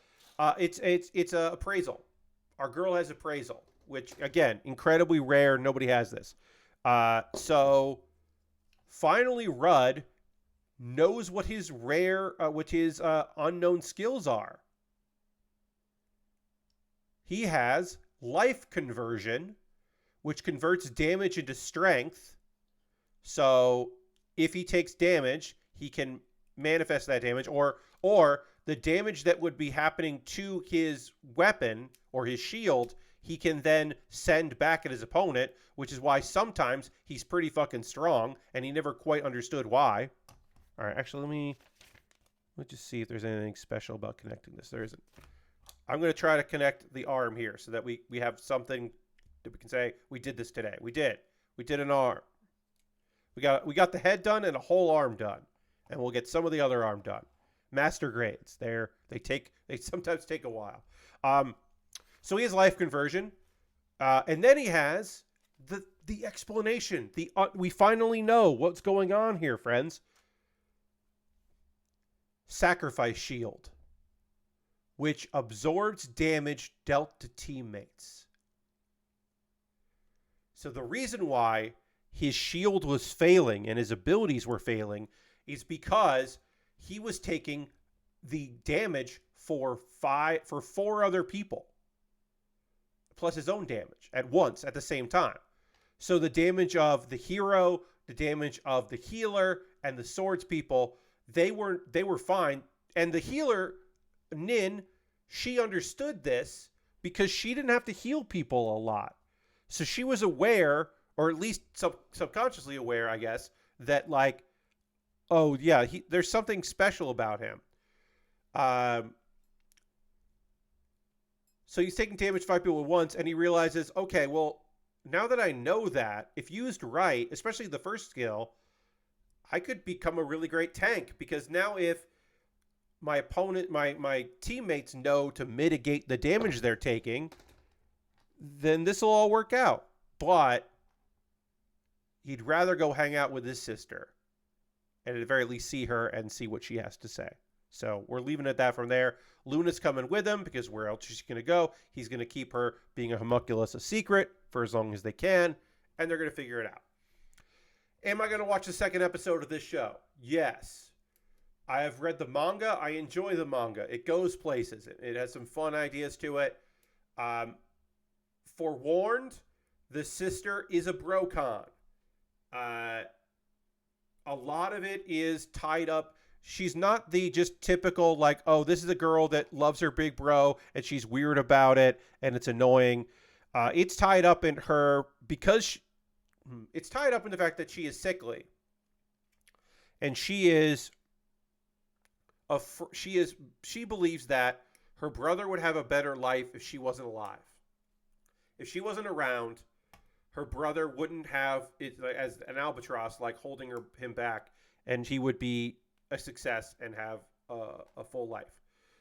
It's a appraisal. Our girl has appraisal, which again, incredibly rare. Nobody has this. So finally, Rudd knows what his unknown skills are. He has life conversion, which converts damage into strength. So if he takes damage, he can manifest that damage, or the damage that would be happening to his weapon or his shield, he can then send back at his opponent, which is why sometimes he's pretty fucking strong, and he never quite understood why. All right, actually, let's just see if there's anything special about connecting this. There isn't. I'm going to try to connect the arm here so that we have something that we can say, we did this today. We did an arm. We got the head done and a whole arm done. And we'll get some of the other arm done. Master grades. They sometimes take a while. So he has life conversion. And then he has the explanation. We finally know what's going on here, friends. Sacrifice shield, which absorbs damage dealt to teammates. So the reason why his shield was failing and his abilities were failing is because he was taking the damage for 4 other people, plus his own damage at once at the same time. So the damage of the hero, the damage of the healer, and the swords people, they were fine. And the healer, Nin, she understood this because she didn't have to heal people a lot. So she was aware, or at least subconsciously aware, I guess, that like, oh yeah, there's something special about him. So he's taking damage 5 people at once, and he realizes, okay, well, now that I know that, if used right, especially the first skill, I could become a really great tank, because now if my opponent, my teammates know to mitigate the damage they're taking, then this will all work out. But he'd rather go hang out with his sister and at the very least see her and see what she has to say. So we're leaving it at that from there. Luna's coming with him because where else is she going to go? He's going to keep her being a homunculus a secret for as long as they can, and they're going to figure it out. Am I going to watch the second episode of this show? Yes. I have read the manga. I enjoy the manga. It goes places. It has some fun ideas to it. Forewarned, the sister is a brocon. A lot of it is tied up. She's not the just typical, like, oh, this is a girl that loves her big bro and she's weird about it and it's annoying. It's tied up in her because it's tied up in the fact that she is sickly. And she is she believes that her brother would have a better life if she wasn't alive. If she wasn't around, her brother wouldn't have it as an albatross, like holding him back, and he would be a success and have a full life.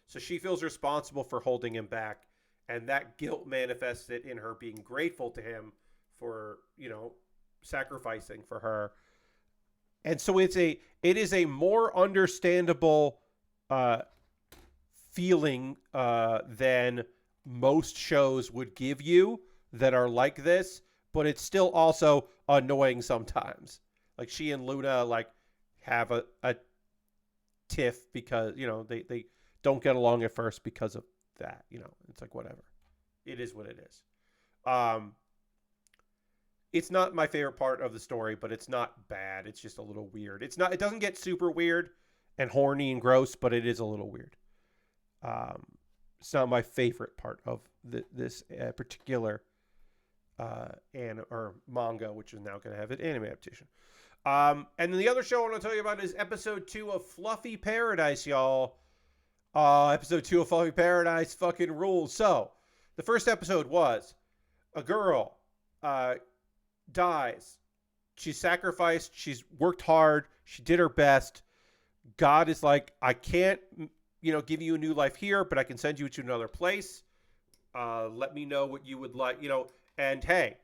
So she feels responsible for holding him back, and that guilt manifests it in her being grateful to him for, sacrificing for her. And so it is a more understandable feeling than most shows would give you that are like this, but it's still also annoying sometimes. Like she and Luna have a tiff because they don't get along at first because of that. It's like whatever. It is what it is. It's not my favorite part of the story, but it's not bad. It's just a little weird. It doesn't get super weird and horny and gross, but it is a little weird. It's not my favorite part of this particular manga, which is now going to have an anime adaptation. And then the other show I want to tell you about is episode 2 of Fluffy Paradise, y'all. Episode 2 of Fluffy Paradise fucking rules. So, the first episode was a girl dies. She's sacrificed. She's worked hard. She did her best. God is like, I can't, give you a new life here, but I can send you to another place. Let me know what you would like, and hey,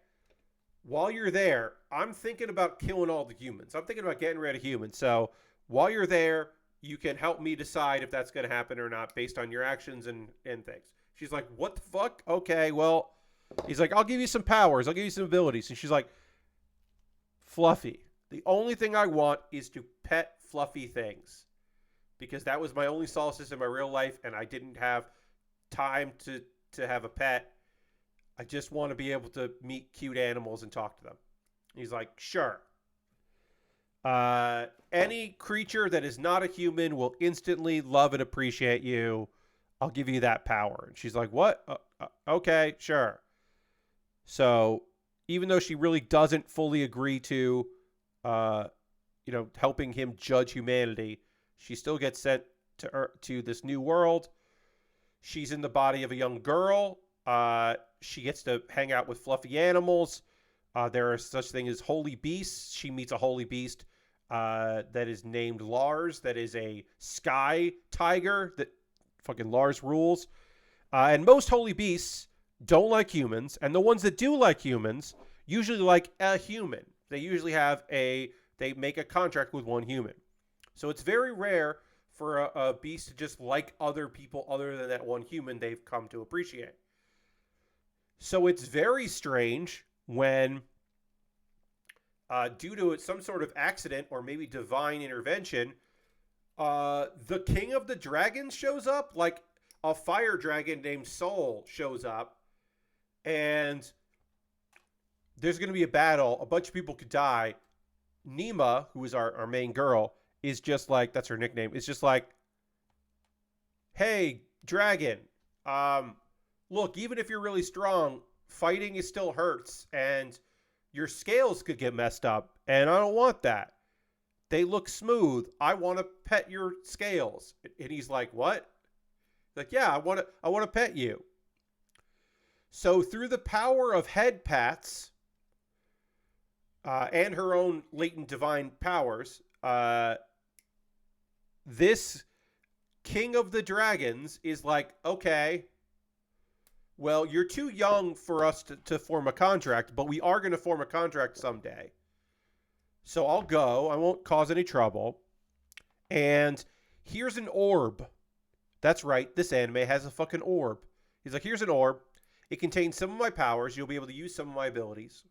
while you're there, I'm thinking about killing all the humans. I'm thinking about getting rid of humans. So while you're there, you can help me decide if that's going to happen or not based on your actions and things. She's like, what the fuck? Okay, well, he's like, I'll give you some powers. I'll give you some abilities. And she's like, Fluffy, the only thing I want is to pet fluffy things. Because that was my only solace in my real life, and I didn't have time to have a pet. I just want to be able to meet cute animals and talk to them. He's like, sure. Any creature that is not a human will instantly love and appreciate you. I'll give you that power. And she's like, what? Okay, sure. So even though she really doesn't fully agree to, helping him judge humanity, she still gets sent to this new world. She's in the body of a young girl. She gets to hang out with fluffy animals. There are such thing as holy beasts. She meets a holy beast that is named Lars. That is a sky tiger. That fucking Lars rules. And most holy beasts don't like humans. And the ones that do like humans usually like a human. They usually they make a contract with one human. So it's very rare for a beast to just like other people other than that one human they've come to appreciate. So it's very strange when, due to some sort of accident or maybe divine intervention, the king of the dragons shows up. Like a fire dragon named Soul shows up, and there's going to be a battle. A bunch of people could die. Nima, who is our main girl, is just like, that's her nickname. It's just like, hey, dragon, look, even if you're really strong, fighting still hurts, and your scales could get messed up, and I don't want that. They look smooth. I want to pet your scales. And he's like, what? Like, yeah, I want to pet you. So through the power of head pats and her own latent divine powers, this king of the dragons is like, okay, well, you're too young for us to form a contract, but we are going to form a contract someday. So I'll go. I won't cause any trouble. And here's an orb. That's right. This anime has a fucking orb. He's like, here's an orb. It contains some of my powers. You'll be able to use some of my abilities.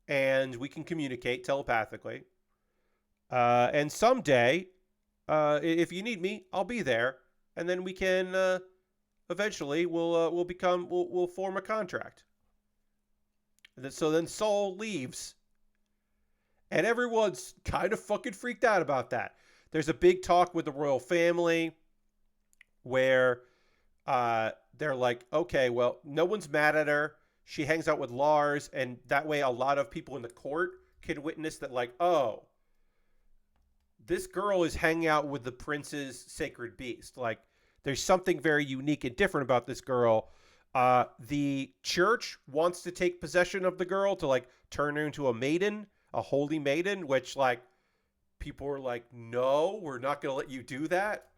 And we can communicate telepathically. And someday, if you need me, I'll be there. And then we can, eventually, we'll form a contract. So then Soul leaves. And everyone's kind of fucking freaked out about that. There's a big talk with the royal family where they're like, okay, well, no one's mad at her. She hangs out with Lars, and that way a lot of people in the court can witness that, like, oh, this girl is hanging out with the prince's sacred beast. Like, there's something very unique and different about this girl. The church wants to take possession of the girl to like turn her into a maiden, a holy maiden, which like people are like, no, we're not going to let you do that.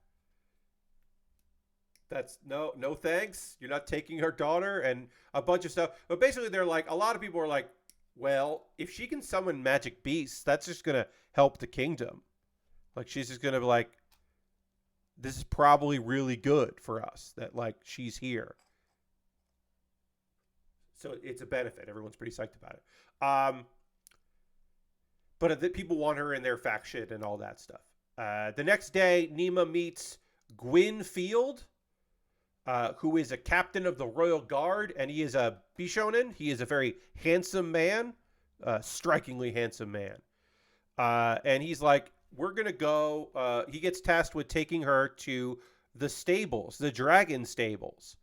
That's no thanks. You're not taking her daughter and a bunch of stuff. But basically, they're like, a lot of people are like, well, if she can summon magic beasts, that's just going to help the kingdom. Like, she's just going to be like, this is probably really good for us that like she's here. So it's a benefit. Everyone's pretty psyched about it. But people want her in their faction and all that stuff. The next day, Nima meets Gwyn Field, who is a captain of the Royal Guard, and he is a Bishonen. He is a very handsome man, strikingly handsome man. And he's like, we're going to go. He gets tasked with taking her to the stables, the dragon stables,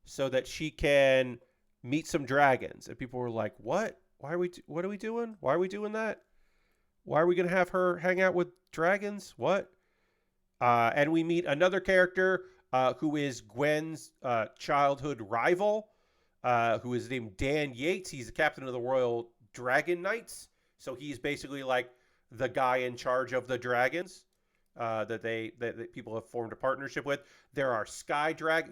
so that she can meet some dragons. And people were like, what? What are we doing? Why are we doing that? Why are we going to have her hang out with dragons? What? And we meet another character who is Gwen's childhood rival, who is named Dan Yates. He's the captain of the Royal Dragon Knights. So he's basically like the guy in charge of the dragons that people have formed a partnership with. There are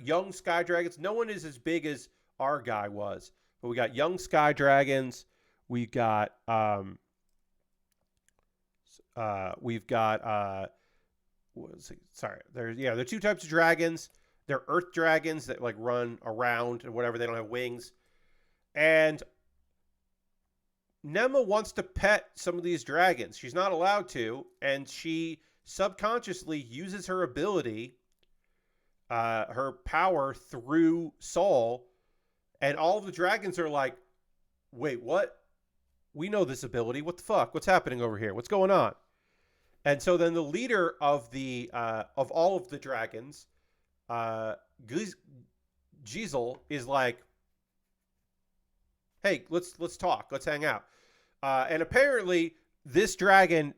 young sky dragons. No one is as big as our guy was, but we got young sky dragons. We've got there are two types of dragons. They're earth dragons that like run around and whatever. They don't have wings. And Nema wants to pet some of these dragons. She's not allowed to, and she subconsciously uses her ability, her power through Saul, and all of the dragons are like, wait, what? We know this ability. What the fuck? What's happening over here? What's going on? And so then the leader of the of all of the dragons, Giselle, is like, hey, let's talk. Let's hang out. And apparently this dragon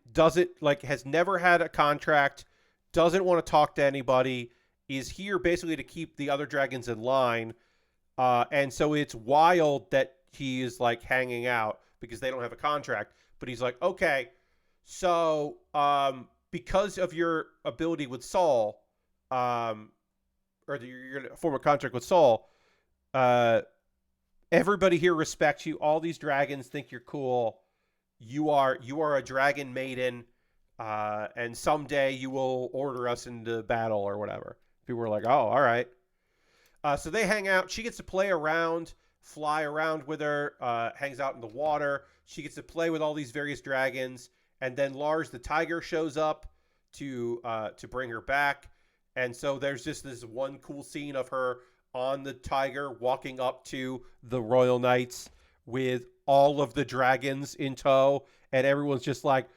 has never had a contract, doesn't want to talk to anybody, is here basically to keep the other dragons in line. And so it's wild that he is like hanging out because they don't have a contract. But he's like, okay, so because of your ability with Saul, or you're going to form a contract with Saul, everybody here respects you. All these dragons think you're cool. You are a dragon maiden, and someday you will order us into battle or whatever. People were like, oh, all right. So they hang out. She gets to play around, fly around with her, hangs out in the water. She gets to play with all these various dragons. And then Lars the tiger shows up to bring her back. And so there's just this one cool scene of her on the tiger walking up to the Royal Knights with all of the dragons in tow. And everyone's just like,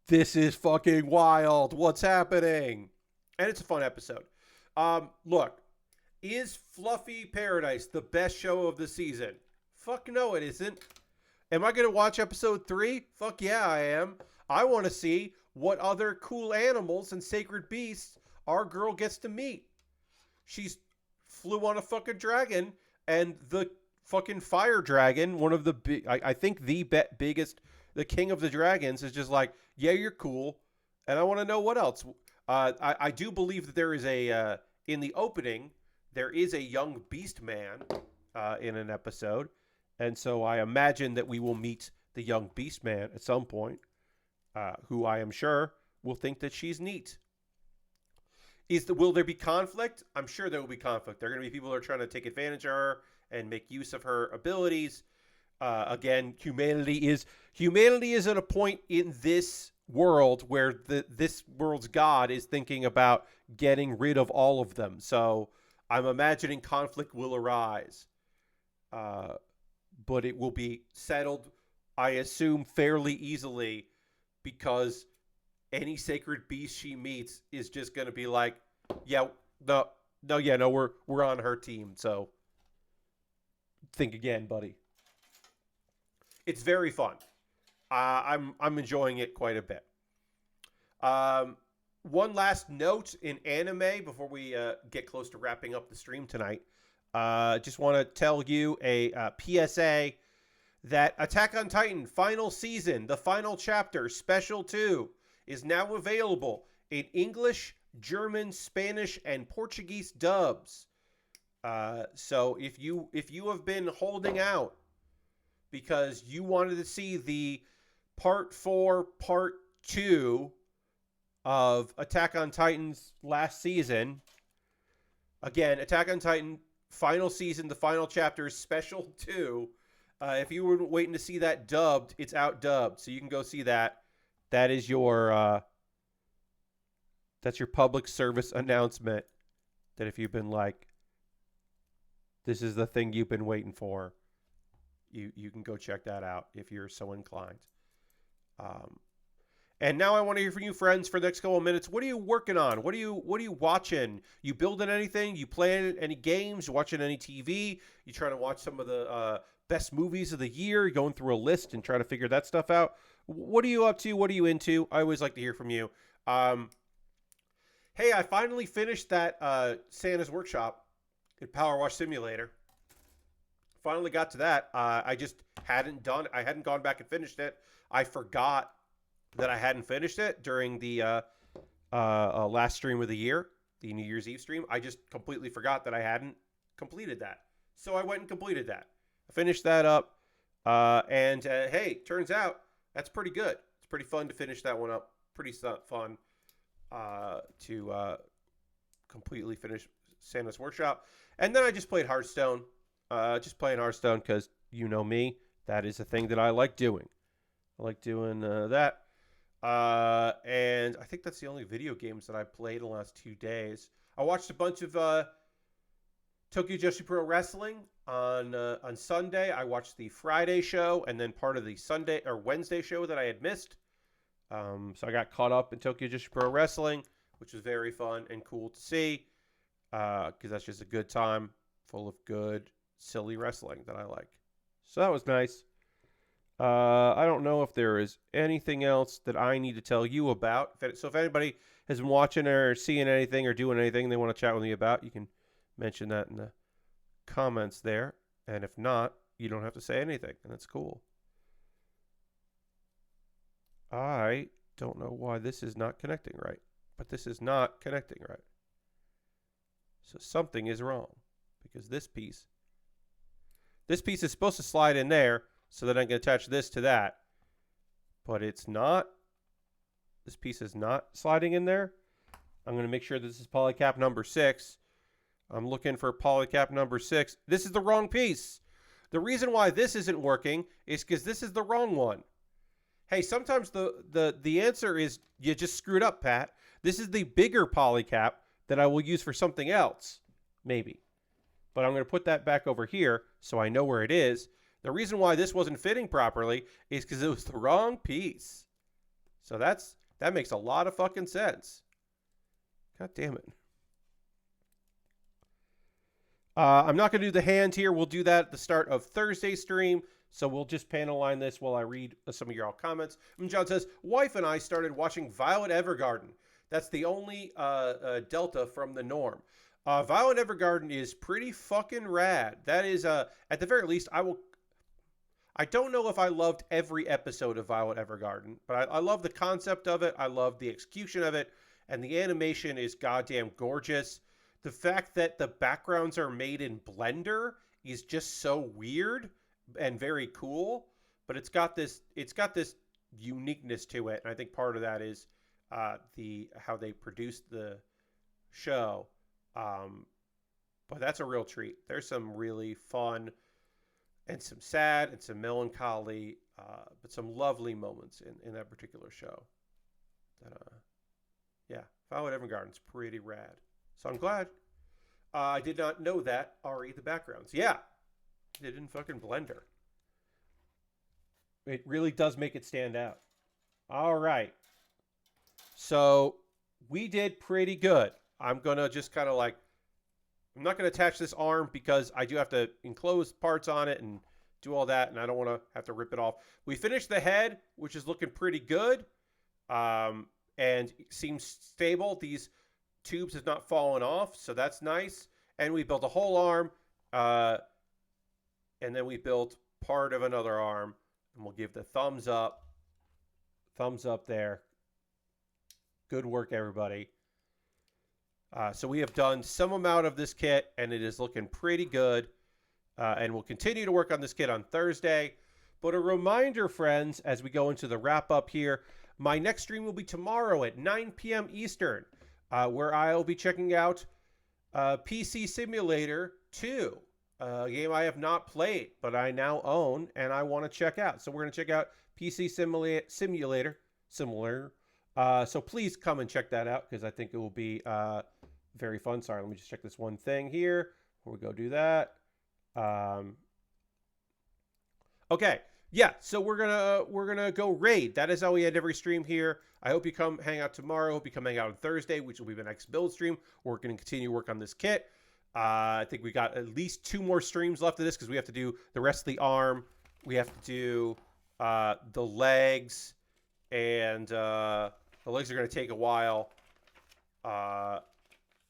this is fucking wild. What's happening? And it's a fun episode. Look, is Fluffy Paradise the best show of the season? Fuck no, it isn't. Am I going to watch episode 3? Fuck yeah, I am. I want to see what other cool animals and sacred beasts our girl gets to meet. She's flew on a fucking dragon, and the fucking fire dragon, one of the big, I think the biggest, the king of the dragons, is just like, yeah, you're cool, and I want to know what else. I do believe that there is in the opening, there is a young beast man in an episode, and so I imagine that we will meet the young beast man at some point, who I am sure will think that she's neat. Will there be conflict? I'm sure there will be conflict. There are going to be people who are trying to take advantage of her and make use of her abilities. Again, humanity is at a point in this world where this world's god is thinking about getting rid of all of them. So I'm imagining conflict will arise. But it will be settled, I assume, fairly easily, because any sacred beast she meets is just going to be like, yeah, we're on her team. So think again, buddy. It's very fun. I'm enjoying it quite a bit. One last note in anime before we get close to wrapping up the stream tonight. Just want to tell you a PSA that Attack on Titan final season, the final chapter, Special 2, is now available in English, German, Spanish, and Portuguese dubs. So if you have been holding out because you wanted to see the Part 4, Part 2 of Attack on Titan's last season, again, Attack on Titan final season, the final chapter, Special 2. If you were waiting to see that dubbed, it's out dubbed, so you can go see that. That is your that's your public service announcement. That if you've been like, this is the thing you've been waiting for, you can go check that out if you're so inclined. And now I want to hear from you, friends, for the next couple of minutes. What are you working on? What are you watching? You building anything? You playing any games? You watching any TV? You trying to watch some of the best movies of the year? You're going through a list and trying to figure that stuff out. What are you up to? What are you into? I always like to hear from you. Hey, I finally finished that Santa's Workshop in Power Wash Simulator. Finally got to that. I just hadn't gone back and finished it. I forgot that I hadn't finished it during the last stream of the year, the New Year's Eve stream. I just completely forgot that I hadn't completed that. So I went and completed that. I finished that up. And hey, turns out that's pretty good. It's pretty fun to finish that one up. Pretty fun to completely finish Santa's Workshop. And then I just played Hearthstone. Just playing Hearthstone because you know me. That is a thing that I like doing. I like doing that. And I think that's the only video games that I played in the last 2 days. I watched a bunch of Tokyo Joshi Pro Wrestling on Sunday. I watched the Friday show and then part of the Sunday or Wednesday show that I had missed. So I got caught up in Tokyo Joshi Pro Wrestling, which was very fun and cool to see because that's just a good time full of good, silly wrestling that I like. So that was nice. I don't know if there is anything else that I need to tell you about. So if anybody has been watching or seeing anything or doing anything they want to chat with me about, you can mention that in the comments there. And if not, you don't have to say anything, and that's cool. I don't know why this is not connecting right, but this is not connecting right. So something is wrong because this piece is supposed to slide in there. So that I can attach this to that. But it's not. This piece is not sliding in there. I'm going to make sure this is polycap number 6. I'm looking for polycap number 6. This is the wrong piece. The reason why this isn't working is because this is the wrong one. Hey, sometimes the answer is you just screwed up, Pat. This is the bigger polycap that I will use for something else. Maybe. But I'm going to put that back over here so I know where it is. The reason why this wasn't fitting properly is because it was the wrong piece. So that makes a lot of fucking sense. God damn it. I'm not going to do the hand here. We'll do that at the start of Thursday's stream. So we'll just panel line this while I read some of your all comments. And John says, wife and I started watching Violet Evergarden. That's the only delta from the norm. Violet Evergarden is pretty fucking rad. That is, at the very least, I don't know if I loved every episode of Violet Evergarden, but I love the concept of it. I love the execution of it, and the animation is goddamn gorgeous. The fact that the backgrounds are made in Blender is just so weird and very cool, but it's got this uniqueness to it, and I think part of that is how they produced the show. But that's a real treat. There's some really fun and some sad and some melancholy, but some lovely moments in that particular show. Yeah, Violet Evergarden's pretty rad. So I'm glad. I did not know that, Ari, the backgrounds. Yeah, they did in fucking Blender. It really does make it stand out. All right. So we did pretty good. I'm going to just kind of I'm not going to attach this arm because I do have to enclose parts on it and do all that, and I don't want to have to rip it off. We finished the head, which is looking pretty good. and seems stable. These tubes have not fallen off, so that's nice. And we built a whole arm, and then we built part of another arm, and we'll give the thumbs up. Thumbs up there. Good work, everybody. So we have done some amount of this kit, and it is looking pretty good. And we'll continue to work on this kit on Thursday. But a reminder, friends, as we go into the wrap-up here, my next stream will be tomorrow at 9 p.m. Eastern, where I'll be checking out PC Simulator 2, a game I have not played, but I now own, and I want to check out. So we're going to check out PC Simulator. So please come and check that out, because I think it will be very fun. Sorry, let me just check this one thing here before we go do that. Okay, yeah, so we're gonna go raid. That is how we end every stream here. I hope you come hang out tomorrow. I hope you come hang out on Thursday, which will be the next build stream. We're going to continue work on this kit. I think we got at least 2 more streams left of this, because we have to do the rest of the arm. We have to do the legs, and the legs are going to take a while.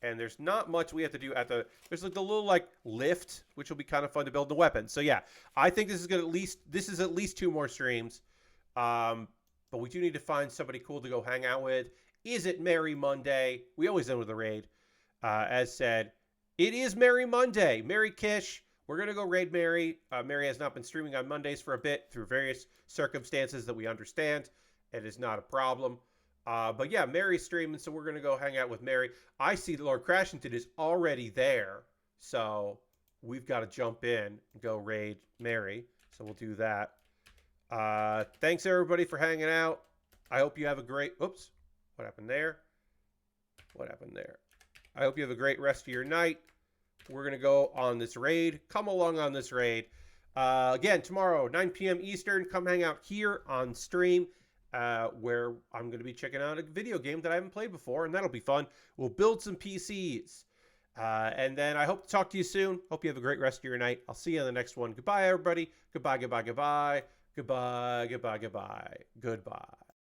And there's not much we have to do at the... There's like the little like lift, which will be kind of fun to build the weapon. So yeah, I think this is going to at least 2 more streams. But we do need to find somebody cool to go hang out with. Is it Merry Monday? We always end with a raid. As said, it is Merry Monday. Merry Kish. We're going to go raid Mary. Mary has not been streaming on Mondays for a bit through various circumstances that we understand. It is not a problem. But yeah, Mary's streaming, so we're going to go hang out with Mary. I see that Lord Crashington is already there, so we've got to jump in and go raid Mary. So we'll do that. Thanks, everybody, for hanging out. I hope you have a great... Oops. What happened there? What happened there? I hope you have a great rest of your night. We're going to go on this raid. Come along on this raid. Again, tomorrow, 9 p.m. Eastern. Come hang out here on stream. Where I'm going to be checking out a video game that I haven't played before, and that'll be fun. We'll build some PCs. And then I hope to talk to you soon. Hope you have a great rest of your night. I'll see you in the next one. Goodbye, everybody. Goodbye, goodbye, goodbye. Goodbye, goodbye, goodbye. Goodbye.